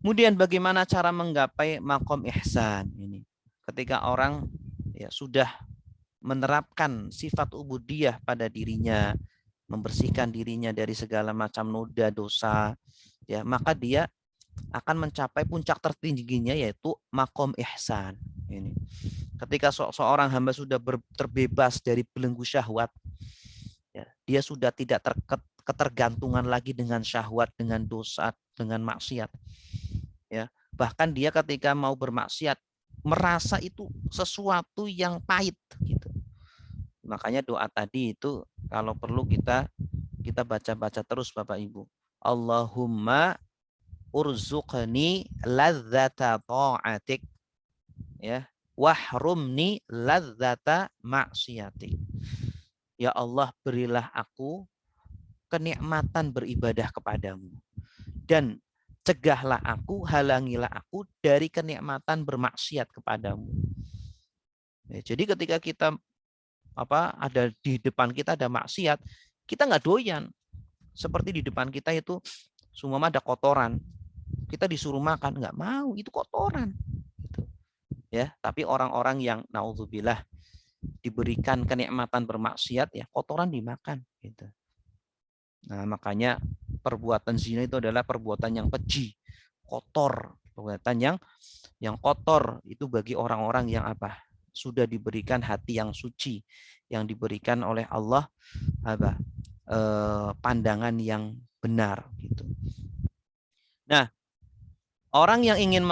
A: Kemudian bagaimana cara menggapai makom ihsan ini? Ketika orang ya sudah menerapkan sifat ubudiyah pada dirinya, membersihkan dirinya dari segala macam noda dosa, ya maka dia akan mencapai puncak tertingginya yaitu makom ihsan. Ini. Ketika seorang hamba sudah terbebas dari belenggu syahwat, ya, dia sudah tidak ketergantungan lagi dengan syahwat, dengan dosa, dengan maksiat. Ya, bahkan dia ketika mau bermaksiat merasa itu sesuatu yang pahit gitu. Makanya doa tadi itu kalau perlu kita baca-baca terus Bapak Ibu. Allahumma urzuqni ladzata ta'atik, ya, wahrumni ladzata maksiatik. Ya Allah, berilah aku kenikmatan beribadah kepadamu dan cegahlah aku, halangilah aku dari kenikmatan bermaksiat kepadamu. Ya, jadi ketika kita ada di depan kita ada maksiat, kita nggak doyan. Seperti di depan kita itu semua ada kotoran, kita disuruh makan nggak mau, itu kotoran. Gitu. Ya, tapi orang-orang yang naudzubillah diberikan kenikmatan bermaksiat, ya kotoran dimakan. Gitu. Nah, makanya perbuatan zina itu adalah perbuatan yang keji, kotor, perbuatan yang kotor itu bagi orang-orang yang sudah diberikan hati yang suci, yang diberikan oleh Allah pandangan yang benar gitu. Nah, orang yang ingin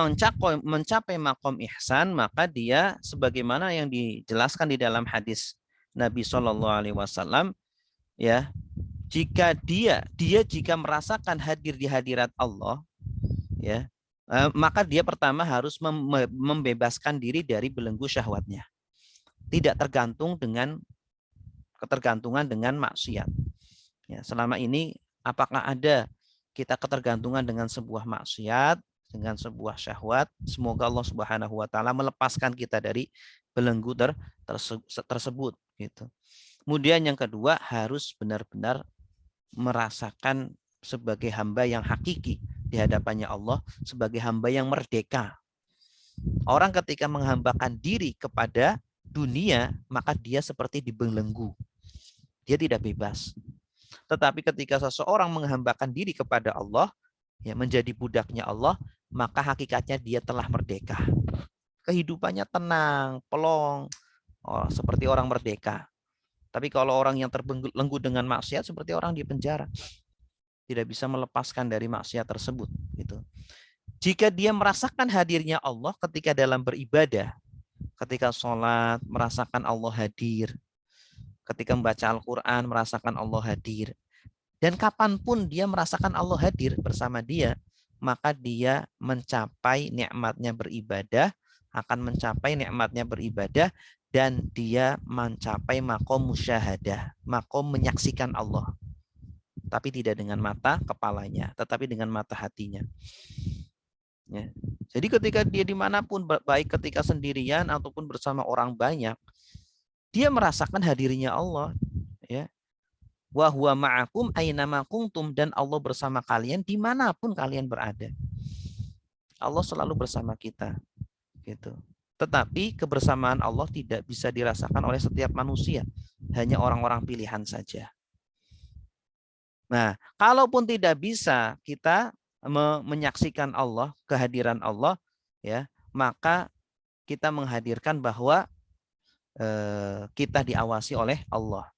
A: mencapai makom ihsan, maka dia sebagaimana yang dijelaskan di dalam hadis Nabi Shallallahu Alaihi Wasallam, ya, jika dia jika merasakan hadir di hadirat Allah, ya, maka dia pertama harus membebaskan diri dari belenggu syahwatnya, tidak ketergantungan dengan maksiat. Ya, selama ini apakah ada kita ketergantungan dengan sebuah maksiat, dengan sebuah syahwat? Semoga Allah Subhanahu wa taala melepaskan kita dari belenggu tersebut gitu. Kemudian yang kedua, harus benar-benar merasakan sebagai hamba yang hakiki di hadapannya Allah, sebagai hamba yang merdeka. Orang ketika menghambakan diri kepada dunia, maka dia seperti dibelenggu. Dia tidak bebas. Tetapi ketika seseorang menghambakan diri kepada Allah, ya, menjadi budaknya Allah, maka hakikatnya dia telah merdeka. Kehidupannya tenang, pelong, seperti orang merdeka. Tapi kalau orang yang terbelenggu dengan maksiat seperti orang di penjara, tidak bisa melepaskan dari maksiat tersebut. Gitu. Jika dia merasakan hadirnya Allah ketika dalam beribadah, ketika sholat merasakan Allah hadir, ketika membaca Al-Quran merasakan Allah hadir, dan kapanpun dia merasakan Allah hadir bersama dia, maka dia mencapai nikmatnya beribadah, akan mencapai nikmatnya beribadah, dan dia mencapai makom musyahadah, makom menyaksikan Allah. Tapi tidak dengan mata kepalanya, tetapi dengan mata hatinya. Ya. Jadi ketika dia dimanapun, baik ketika sendirian ataupun bersama orang banyak, dia merasakan hadirnya Allah. Ya. Wa huwa ma'akum ainama kuntum, dan Allah bersama kalian dimanapun kalian berada. Allah selalu bersama kita. Gitu. Tetapi kebersamaan Allah tidak bisa dirasakan oleh setiap manusia, hanya orang-orang pilihan saja. Nah, kalaupun tidak bisa kita menyaksikan Allah, kehadiran Allah, ya, maka kita menghadirkan bahwa kita diawasi oleh Allah.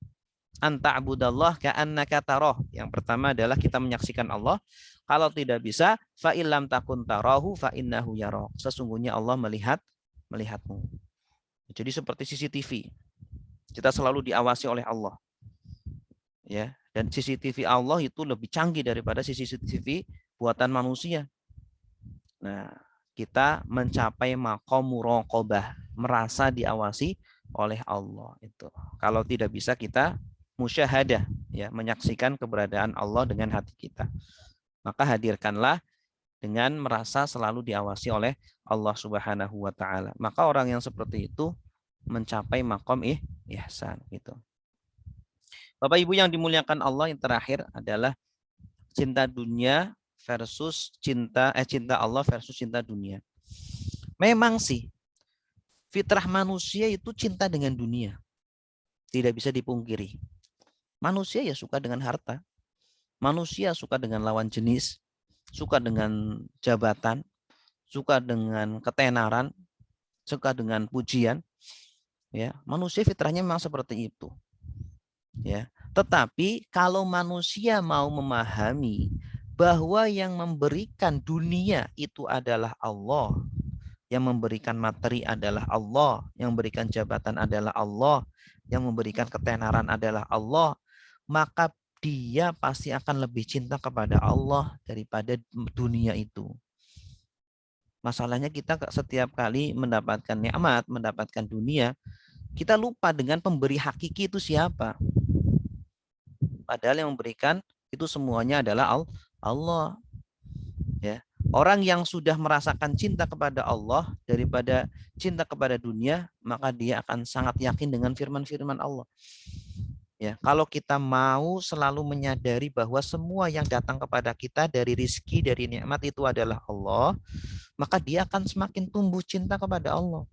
A: Anta'budallah ka'annaka tarah. Yang pertama adalah kita menyaksikan Allah. Kalau tidak bisa, fa illam takun tarahu fa innahu yarah. Sesungguhnya Allah melihatmu. Jadi seperti CCTV. Kita selalu diawasi oleh Allah. Ya, dan CCTV Allah itu lebih canggih daripada CCTV buatan manusia. Nah, kita mencapai maqam muraqabah, merasa diawasi oleh Allah itu. Kalau tidak bisa kita musyahadah, ya, menyaksikan keberadaan Allah dengan hati kita. Maka hadirkanlah dengan merasa selalu diawasi oleh Allah Subhanahu wa taala. Maka orang yang seperti itu mencapai maqam ihsan gitu. Bapak Ibu yang dimuliakan Allah, yang terakhir adalah cinta dunia versus cinta Allah versus cinta dunia. Memang sih fitrah manusia itu cinta dengan dunia. Tidak bisa dipungkiri. Manusia ya suka dengan harta. Manusia suka dengan lawan jenis, suka dengan jabatan, suka dengan ketenaran, suka dengan pujian. Ya, manusia fitrahnya memang seperti itu. Ya, tetapi kalau manusia mau memahami bahwa yang memberikan dunia itu adalah Allah, yang memberikan materi adalah Allah, yang memberikan jabatan adalah Allah, yang memberikan ketenaran adalah Allah, maka dia pasti akan lebih cinta kepada Allah daripada dunia itu. Masalahnya kita setiap kali mendapatkan nikmat, mendapatkan dunia, kita lupa dengan pemberi hakiki itu siapa. Padahal yang memberikan itu semuanya adalah Allah. Ya. Orang yang sudah merasakan cinta kepada Allah daripada cinta kepada dunia, maka dia akan sangat yakin dengan firman-firman Allah. Ya, kalau kita mau selalu menyadari bahwa semua yang datang kepada kita dari rizki, dari nikmat itu adalah Allah, maka dia akan semakin tumbuh cinta kepada Allah.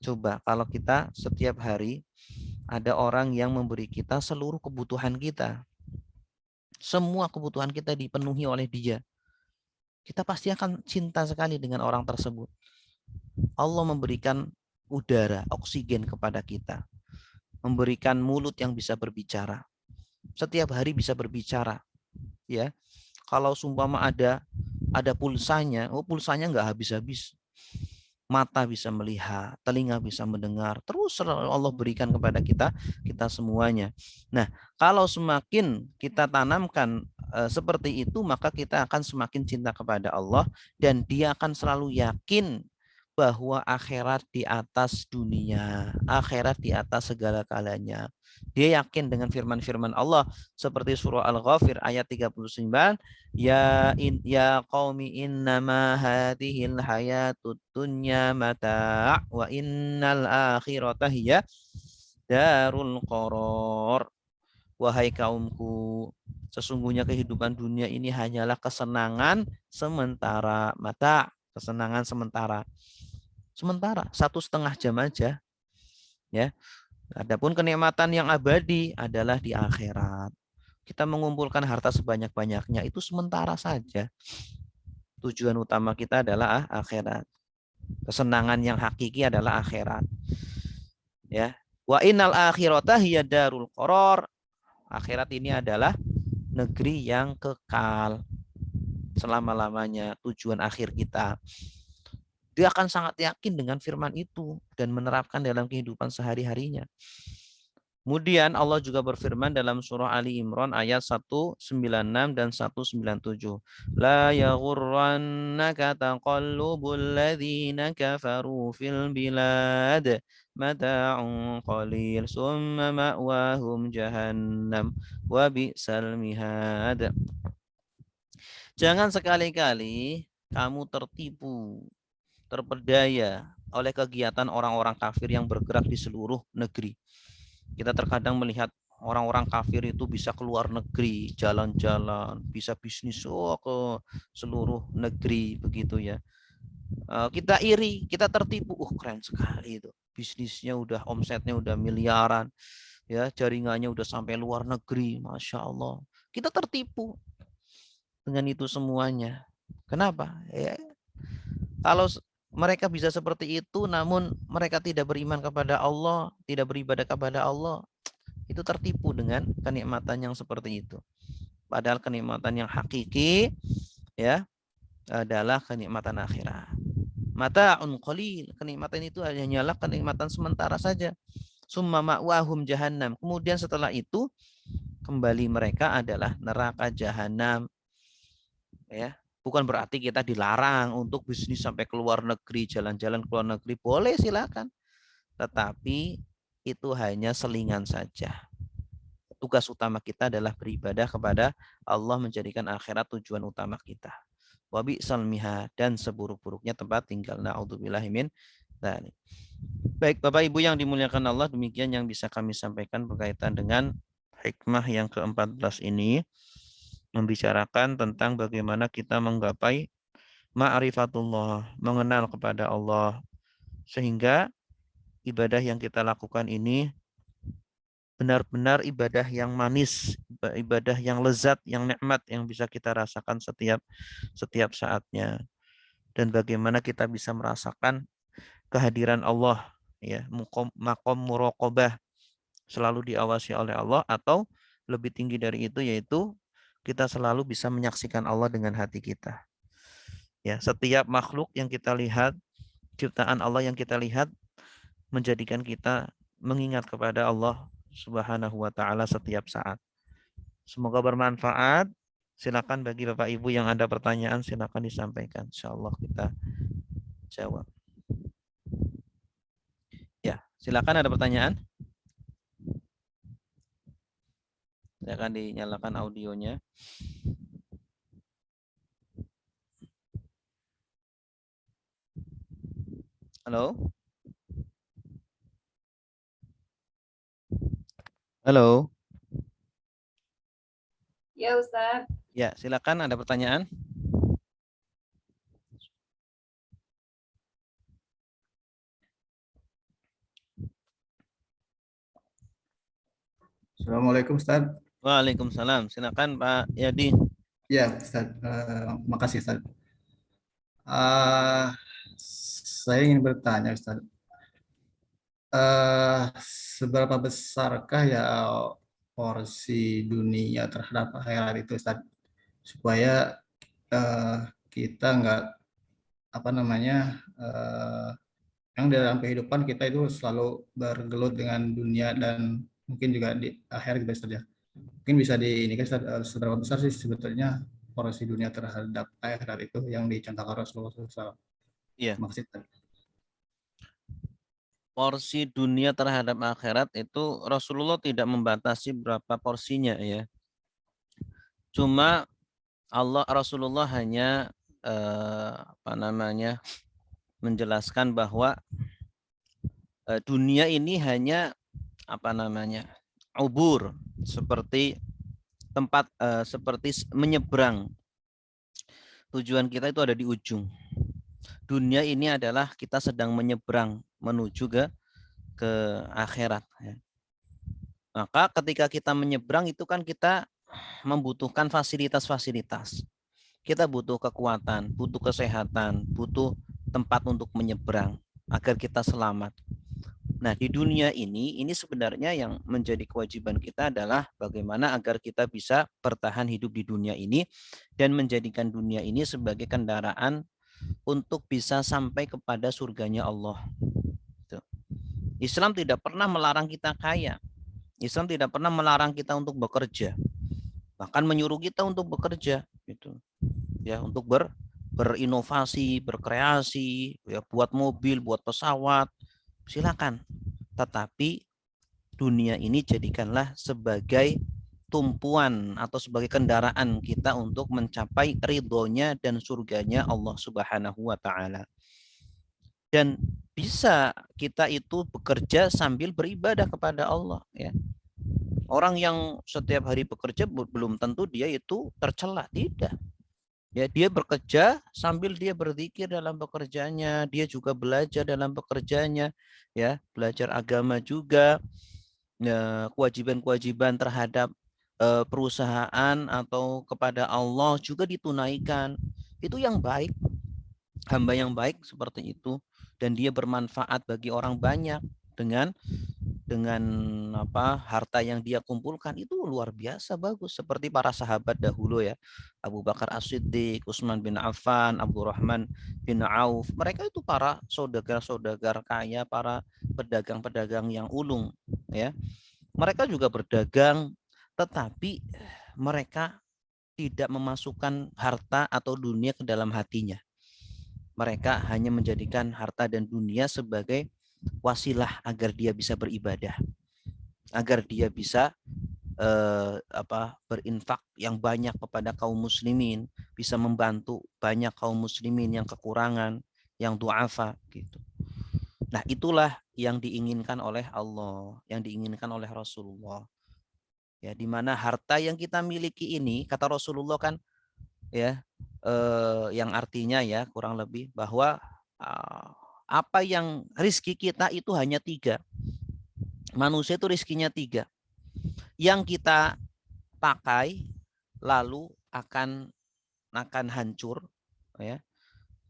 A: Coba kalau kita setiap hari ada orang yang memberi kita seluruh kebutuhan kita, semua kebutuhan kita dipenuhi oleh dia, kita pasti akan cinta sekali dengan orang tersebut. Allah memberikan udara, oksigen kepada kita, memberikan mulut yang bisa berbicara, setiap hari bisa berbicara. Ya, kalau sumpama ada pulsanya, pulsanya nggak habis-habis. Mata bisa melihat, telinga bisa mendengar, terus Allah berikan kepada kita semuanya. Nah, kalau semakin kita tanamkan seperti itu, maka kita akan semakin cinta kepada Allah dan dia akan selalu yakin bahwa akhirat di atas dunia, akhirat di atas segala-galanya. Dia yakin dengan firman-firman Allah seperti surah Al-Ghafir ayat 39, ya qaumi innama hadhil hayatud dunya mata' wa innal akhirata hiya darul qarar. Wahai kaumku, sesungguhnya kehidupan dunia ini hanyalah kesenangan sementara, mata, kesenangan sementara. Sementara 1,5 jam aja, ya. Adapun kenikmatan yang abadi adalah di akhirat. Kita mengumpulkan harta sebanyak-banyaknya itu sementara saja. Tujuan utama kita adalah akhirat. Kesenangan yang hakiki adalah akhirat. Ya. Wa innal akhirata hiya darul qarar. Akhirat ini adalah negeri yang kekal selama-lamanya, tujuan akhir kita. Dia akan sangat yakin dengan firman itu dan menerapkan dalam kehidupan sehari-harinya. Kemudian Allah juga berfirman dalam surah Ali Imran ayat 196 dan 197. La yaghurrannaka taqallubul ladzina kafaru fil bilad mata'un qalil summa ma'wahum jahannam wa bi'sal mihad. Jangan sekali-kali kamu tertipu, terpedaya oleh kegiatan orang-orang kafir yang bergerak di seluruh negeri. Kita terkadang melihat orang-orang kafir itu bisa keluar negeri, jalan-jalan, bisa bisnis ke seluruh negeri begitu ya. Kita iri, kita tertipu. Keren sekali itu. Bisnisnya udah, omsetnya udah miliaran. Ya, jaringannya udah sampai luar negeri, Masya Allah. Kita tertipu dengan itu semuanya. Kenapa? Ya, kalau mereka bisa seperti itu, namun mereka tidak beriman kepada Allah, tidak beribadah kepada Allah, itu tertipu dengan kenikmatan yang seperti itu. Padahal kenikmatan yang hakiki, ya, adalah kenikmatan akhirat. Mata'un qalil, kenikmatan itu hanyalah kenikmatan sementara saja. Summa ma'wahum jahannam. Kemudian setelah itu kembali mereka adalah neraka jahanam. Ya, Bukan berarti kita dilarang untuk bisnis sampai ke luar negeri, jalan-jalan ke luar negeri. Boleh, silakan. Tetapi itu hanya selingan saja. Tugas utama kita adalah beribadah kepada Allah, menjadikan akhirat tujuan utama kita. Wabi salmiha, dan seburuk-buruknya tempat tinggal. Na'udzubillahi min dzalik. Baik Bapak Ibu yang dimuliakan Allah, demikian yang bisa kami sampaikan berkaitan dengan hikmah yang ke-14 ini, membicarakan tentang bagaimana kita menggapai ma'rifatullah, mengenal kepada Allah, sehingga ibadah yang kita lakukan ini benar-benar ibadah yang manis, ibadah yang lezat, yang nikmat, yang bisa kita rasakan setiap saatnya. Dan bagaimana kita bisa merasakan kehadiran Allah, ya, maqam muraqabah, selalu diawasi oleh Allah, atau lebih tinggi dari itu, yaitu kita selalu bisa menyaksikan Allah dengan hati kita. Ya, setiap makhluk yang kita lihat, ciptaan Allah yang kita lihat, menjadikan kita mengingat kepada Allah Subhanahu wa taala setiap saat. Semoga bermanfaat. Silakan bagi Bapak Ibu yang ada pertanyaan, silakan disampaikan. Insyaallah kita jawab. Ya, silakan, ada pertanyaan? Silakan dinyalakan audionya. Halo? Halo?
B: Ya Ustaz.
A: Ya, silakan, ada pertanyaan?
C: Assalamualaikum Ustaz.
A: Waalaikumsalam. Silakan Pak Yadi.
C: Ya Ustaz, makasih Ustaz. Saya ingin bertanya Ustaz, seberapa besarkah ya porsi dunia terhadap akhirat itu Ustaz, supaya kita nggak yang dalam kehidupan kita itu selalu bergelut dengan dunia dan mungkin juga di akhir gitu Ustaz ya. Mungkin bisa ini kan seberapa besar sih sebetulnya porsi dunia terhadap akhirat itu yang dicontohkan Rasulullah SAW.
A: Iya.
C: Maksud
A: Porsi dunia terhadap akhirat itu Rasulullah tidak membatasi berapa porsinya, ya. Cuma Rasulullah hanya menjelaskan bahwa dunia ini hanya ubur, seperti tempat seperti menyeberang. Tujuan kita itu ada di ujung. Dunia ini adalah kita sedang menyeberang menuju ke akhirat, ya. Maka ketika kita menyeberang itu kan kita membutuhkan fasilitas-fasilitas. Kita butuh kekuatan, butuh kesehatan, butuh tempat untuk menyeberang agar kita selamat. Nah, di dunia ini sebenarnya yang menjadi kewajiban kita adalah bagaimana agar kita bisa bertahan hidup di dunia ini dan menjadikan dunia ini sebagai kendaraan untuk bisa sampai kepada surganya Allah. Islam tidak pernah melarang kita kaya. Islam tidak pernah melarang kita untuk bekerja. Bahkan menyuruh kita untuk bekerja, gitu. Ya, untuk berinovasi, berkreasi, ya, buat mobil, buat pesawat, silakan. Tetapi dunia ini jadikanlah sebagai tumpuan atau sebagai kendaraan kita untuk mencapai ridhonya dan surganya Allah Subhanahu wa taala. Dan bisa kita itu bekerja sambil beribadah kepada Allah, ya. Orang yang setiap hari bekerja belum tentu dia itu tercela, tidak. Ya, dia bekerja sambil dia berzikir dalam pekerjaannya, dia juga belajar dalam pekerjaannya, ya, belajar agama juga, ya, kewajiban-kewajiban terhadap perusahaan atau kepada Allah juga ditunaikan. Itu yang baik, hamba yang baik seperti itu, dan dia bermanfaat bagi orang banyak dengan harta yang dia kumpulkan, itu luar biasa bagus, seperti para sahabat dahulu, ya. Abu Bakar As-Siddiq, Utsman bin Affan, Abdurrahman bin Auf, mereka itu para saudagar-saudagar kaya, para pedagang-pedagang yang ulung, ya. Mereka juga berdagang, tetapi mereka tidak memasukkan harta atau dunia ke dalam hatinya. Mereka hanya menjadikan harta dan dunia sebagai wasilah agar dia bisa beribadah, agar dia bisa berinfak yang banyak kepada kaum muslimin, bisa membantu banyak kaum muslimin yang kekurangan, yang du'afa gitu. Nah, itulah yang diinginkan oleh Allah, yang diinginkan oleh Rasulullah. Ya, di mana harta yang kita miliki ini, kata Rasulullah kan, ya, yang artinya ya kurang lebih bahwa apa yang rizki kita itu hanya 3. Manusia itu rizkinya 3. Yang kita pakai lalu akan hancur, ya.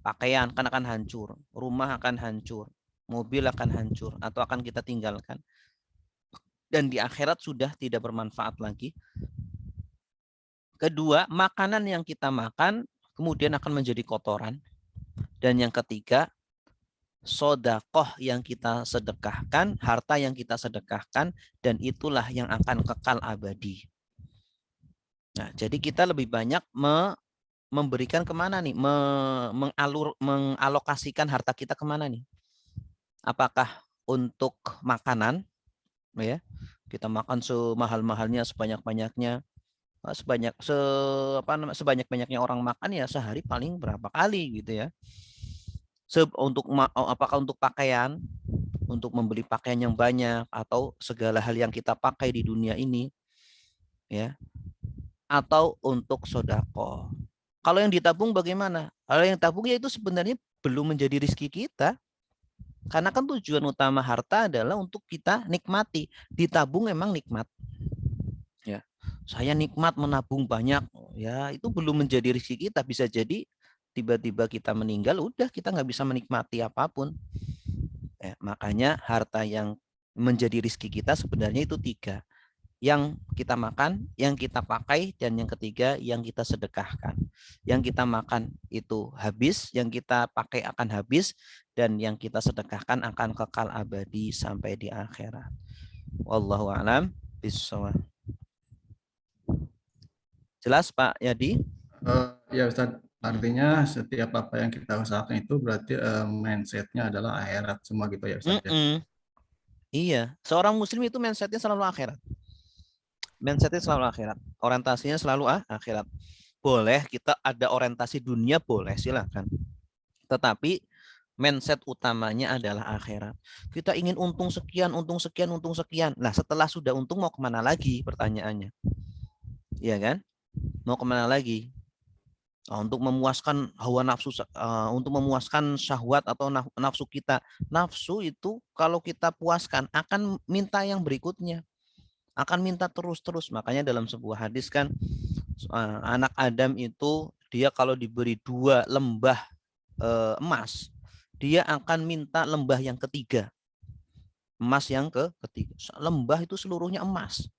A: Pakaian akan hancur, rumah akan hancur, mobil akan hancur atau akan kita tinggalkan. Dan di akhirat sudah tidak bermanfaat lagi. Kedua, makanan yang kita makan kemudian akan menjadi kotoran. Dan yang ketiga, sodakoh yang kita sedekahkan, harta yang kita sedekahkan, dan itulah yang akan kekal abadi. Nah, jadi kita lebih banyak memberikan kemana nih? Mengalokasikan harta kita kemana nih? Apakah untuk makanan, ya, kita makan semahal-mahalnya, sebanyak-banyaknya, sebanyak-banyaknya orang makan ya sehari paling berapa kali gitu ya. Apakah untuk pakaian, untuk membeli pakaian yang banyak atau segala hal yang kita pakai di dunia ini, ya, atau untuk sodako. Kalau yang ditabung bagaimana? Kalau yang tabung ya itu sebenarnya belum menjadi rezeki kita. Karena kan tujuan utama harta adalah untuk kita nikmati. Ditabung memang nikmat. Ya, saya nikmat menabung banyak. Ya, itu belum menjadi rezeki kita. Bisa jadi tiba-tiba kita meninggal, udah kita nggak bisa menikmati apapun. Ya, makanya harta yang menjadi rezeki kita sebenarnya itu 3. Yang kita makan, yang kita pakai, dan yang ketiga yang kita sedekahkan. Yang kita makan itu habis, yang kita pakai akan habis, dan yang kita sedekahkan akan kekal abadi sampai di akhirat. Wallahu a'lam bishawab. Jelas Pak Yadi?
C: Ya Ustaz, artinya setiap apa yang kita usahakan itu berarti mindsetnya adalah akhirat semua gitu ya Ustaz ya.
A: Iya, seorang muslim itu mindsetnya selalu akhirat. Mindsetnya selalu akhirat. Orientasinya selalu akhirat. Boleh kita ada orientasi dunia, boleh silakan. Tetapi mindset utamanya adalah akhirat. Kita ingin untung sekian, untung sekian, untung sekian. Nah, setelah sudah untung mau kemana lagi pertanyaannya? Iya kan? Mau kemana lagi? Untuk memuaskan hawa nafsu, untuk memuaskan syahwat atau nafsu kita. Nafsu itu kalau kita puaskan akan minta yang berikutnya. Akan minta terus-terus. Makanya dalam sebuah hadis kan, anak Adam itu dia kalau diberi 2 lembah emas, dia akan minta lembah yang ketiga. Emas yang ketiga. Lembah itu seluruhnya emas.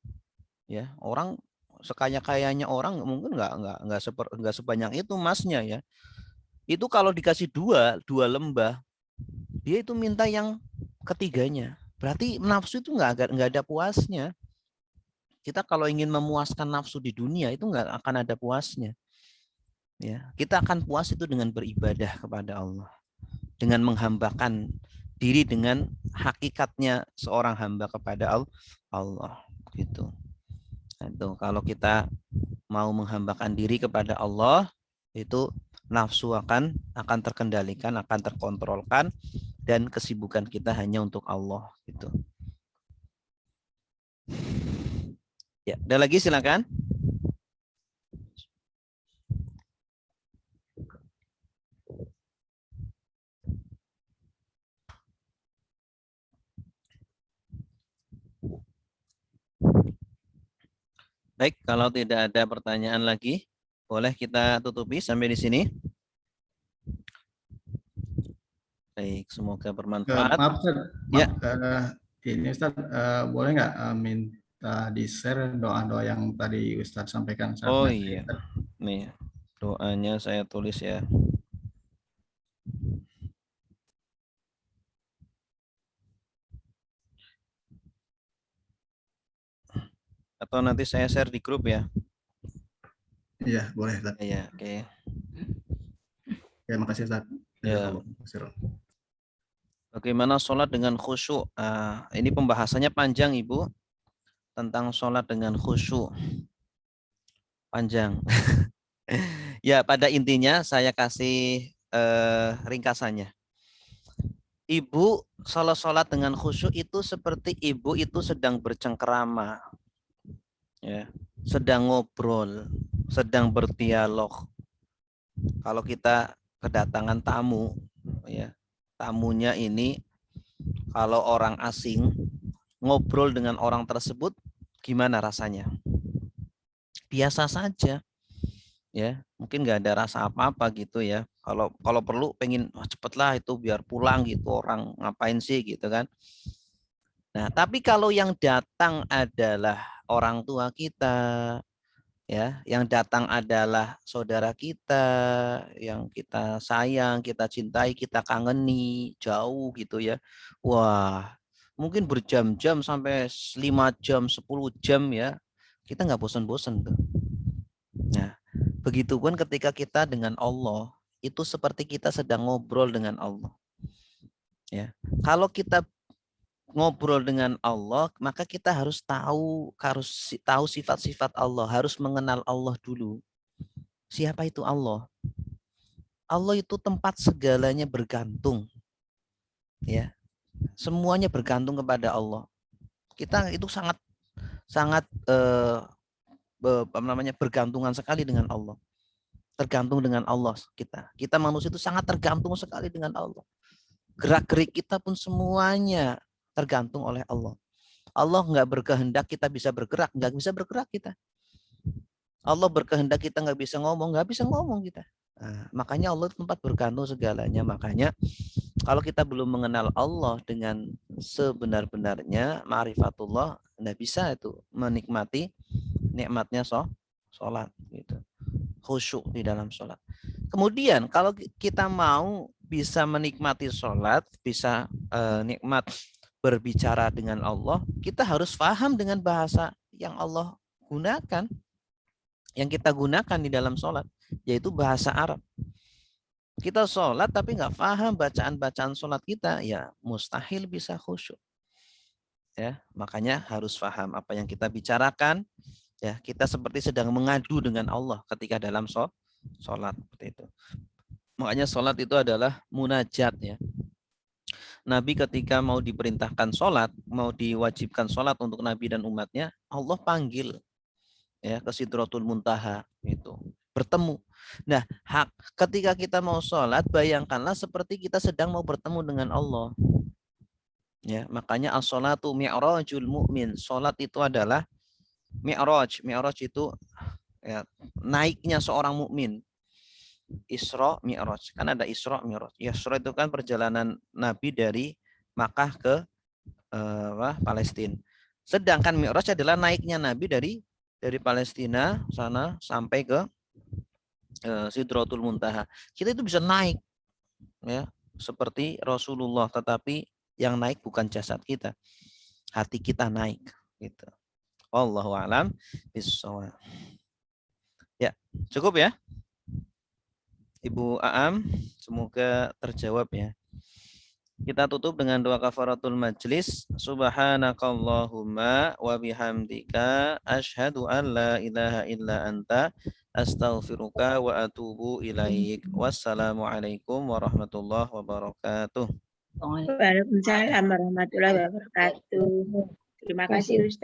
A: Ya, orang sekaya-kayanya orang mungkin nggak sebanyak itu emasnya ya. Itu kalau dikasih dua lembah, dia itu minta yang ketiganya. Berarti nafsu itu nggak ada puasnya. Kita kalau ingin memuaskan nafsu di dunia itu nggak akan ada puasnya. Ya, kita akan puas itu dengan beribadah kepada Allah, dengan menghambakan diri dengan hakikatnya seorang hamba kepada Allah gitu. Itu kalau kita mau menghambakan diri kepada Allah itu nafsu akan terkendalikan, akan terkontrolkan, dan kesibukan kita hanya untuk Allah gitu. Ya, ada lagi silakan. Baik, kalau tidak ada pertanyaan lagi, boleh kita tutupi sampai di sini. Baik, semoga bermanfaat.
C: Maaf Ustaz,
A: Ya.
C: ini Ustaz boleh nggak minta di-share doa-doa yang tadi Ustaz sampaikan saat
A: Oh
C: materi
A: iya,
C: Ustaz?
A: nih doanya saya tulis ya. Atau nanti saya share di grup ya.
C: Iya, boleh Ustaz.
A: Iya, oke.
C: Ya, makasih Ustaz.
A: Ya.
C: Jazakallah.
A: Bagaimana sholat dengan khusyuk? Ini pembahasannya panjang, Ibu, tentang sholat dengan khusyuk. Panjang. Ya, pada intinya saya kasih ringkasannya. Ibu sholat dengan khusyuk itu seperti ibu itu sedang bercengkerama, ya, sedang ngobrol, sedang berdialog. Kalau kita kedatangan tamu, ya, tamunya ini kalau orang asing ngobrol dengan orang tersebut, gimana rasanya? Biasa saja, ya, mungkin nggak ada rasa apa-apa gitu ya. Kalau perlu pengen cepetlah itu biar pulang gitu, orang ngapain sih gitu kan. Nah, tapi kalau yang datang adalah orang tua kita, ya, yang datang adalah saudara kita, yang kita sayang, kita cintai, kita kangeni, jauh gitu ya. Wah, mungkin berjam-jam sampai 5 jam, 10 jam ya. Kita nggak bosan-bosan tuh. Nah, begitupun ketika kita dengan Allah, itu seperti kita sedang ngobrol dengan Allah. Ya. Kalau kita ngobrol dengan Allah, maka kita harus tahu sifat-sifat Allah, harus mengenal Allah dulu. Siapa itu Allah? Allah itu tempat segalanya bergantung. Ya. Semuanya bergantung kepada Allah. Kita itu sangat bergantungan sekali dengan Allah. Tergantung dengan Allah kita. Kita manusia itu sangat tergantung sekali dengan Allah. Gerak-gerik kita pun semuanya tergantung oleh Allah. Allah nggak berkehendak kita bisa bergerak, nggak bisa bergerak kita. Allah berkehendak kita nggak bisa ngomong kita. Nah, makanya Allah tempat bergantung segalanya. Makanya kalau kita belum mengenal Allah dengan sebenar-benarnya, ma'rifatullah, nggak bisa itu menikmati nikmatnya sholat. Gitu. Khusyuk di dalam sholat. Kemudian kalau kita mau bisa menikmati sholat, bisa nikmat berbicara dengan Allah, kita harus paham dengan bahasa yang Allah gunakan, yang kita gunakan di dalam sholat, yaitu bahasa Arab. Kita sholat tapi nggak paham bacaan-bacaan sholat kita, ya mustahil bisa khusyuk. Ya, makanya harus paham apa yang kita bicarakan. Ya, kita seperti sedang mengadu dengan Allah ketika dalam sholat seperti itu. Makanya sholat itu adalah munajat ya. Nabi ketika mau diperintahkan sholat, mau diwajibkan sholat untuk Nabi dan umatnya, Allah panggil ya ke Sidratul Muntaha itu bertemu. Nah, ketika kita mau sholat, bayangkanlah seperti kita sedang mau bertemu dengan Allah. Ya, makanya as-sholatu mi'rajul mu'min. Sholat itu adalah mi'raj. Mi'raj itu ya, naiknya seorang mukmin. Isra Mi'raj. Kan ada Isra Mi'raj. Isra itu kan perjalanan Nabi dari Makkah ke Palestina. Sedangkan Mi'raj adalah naiknya Nabi dari Palestina sana sampai ke Sidratul Muntaha. Kita itu bisa naik ya seperti Rasulullah, tetapi yang naik bukan jasad kita. Hati kita naik gitu. Wallahu a'lam bishawab. Ya, cukup ya. Ibu Aam, semoga terjawab ya. Kita tutup dengan doa kafaratul majlis. Subhanakallahumma wa bihamdika asyhadu an la ilaha illa anta astaghfiruka wa atubu ilaik. Wassalamualaikum warahmatullahi wabarakatuh.
B: Waalaikumsalam warahmatullahi wabarakatuh. Terima kasih Ustaz.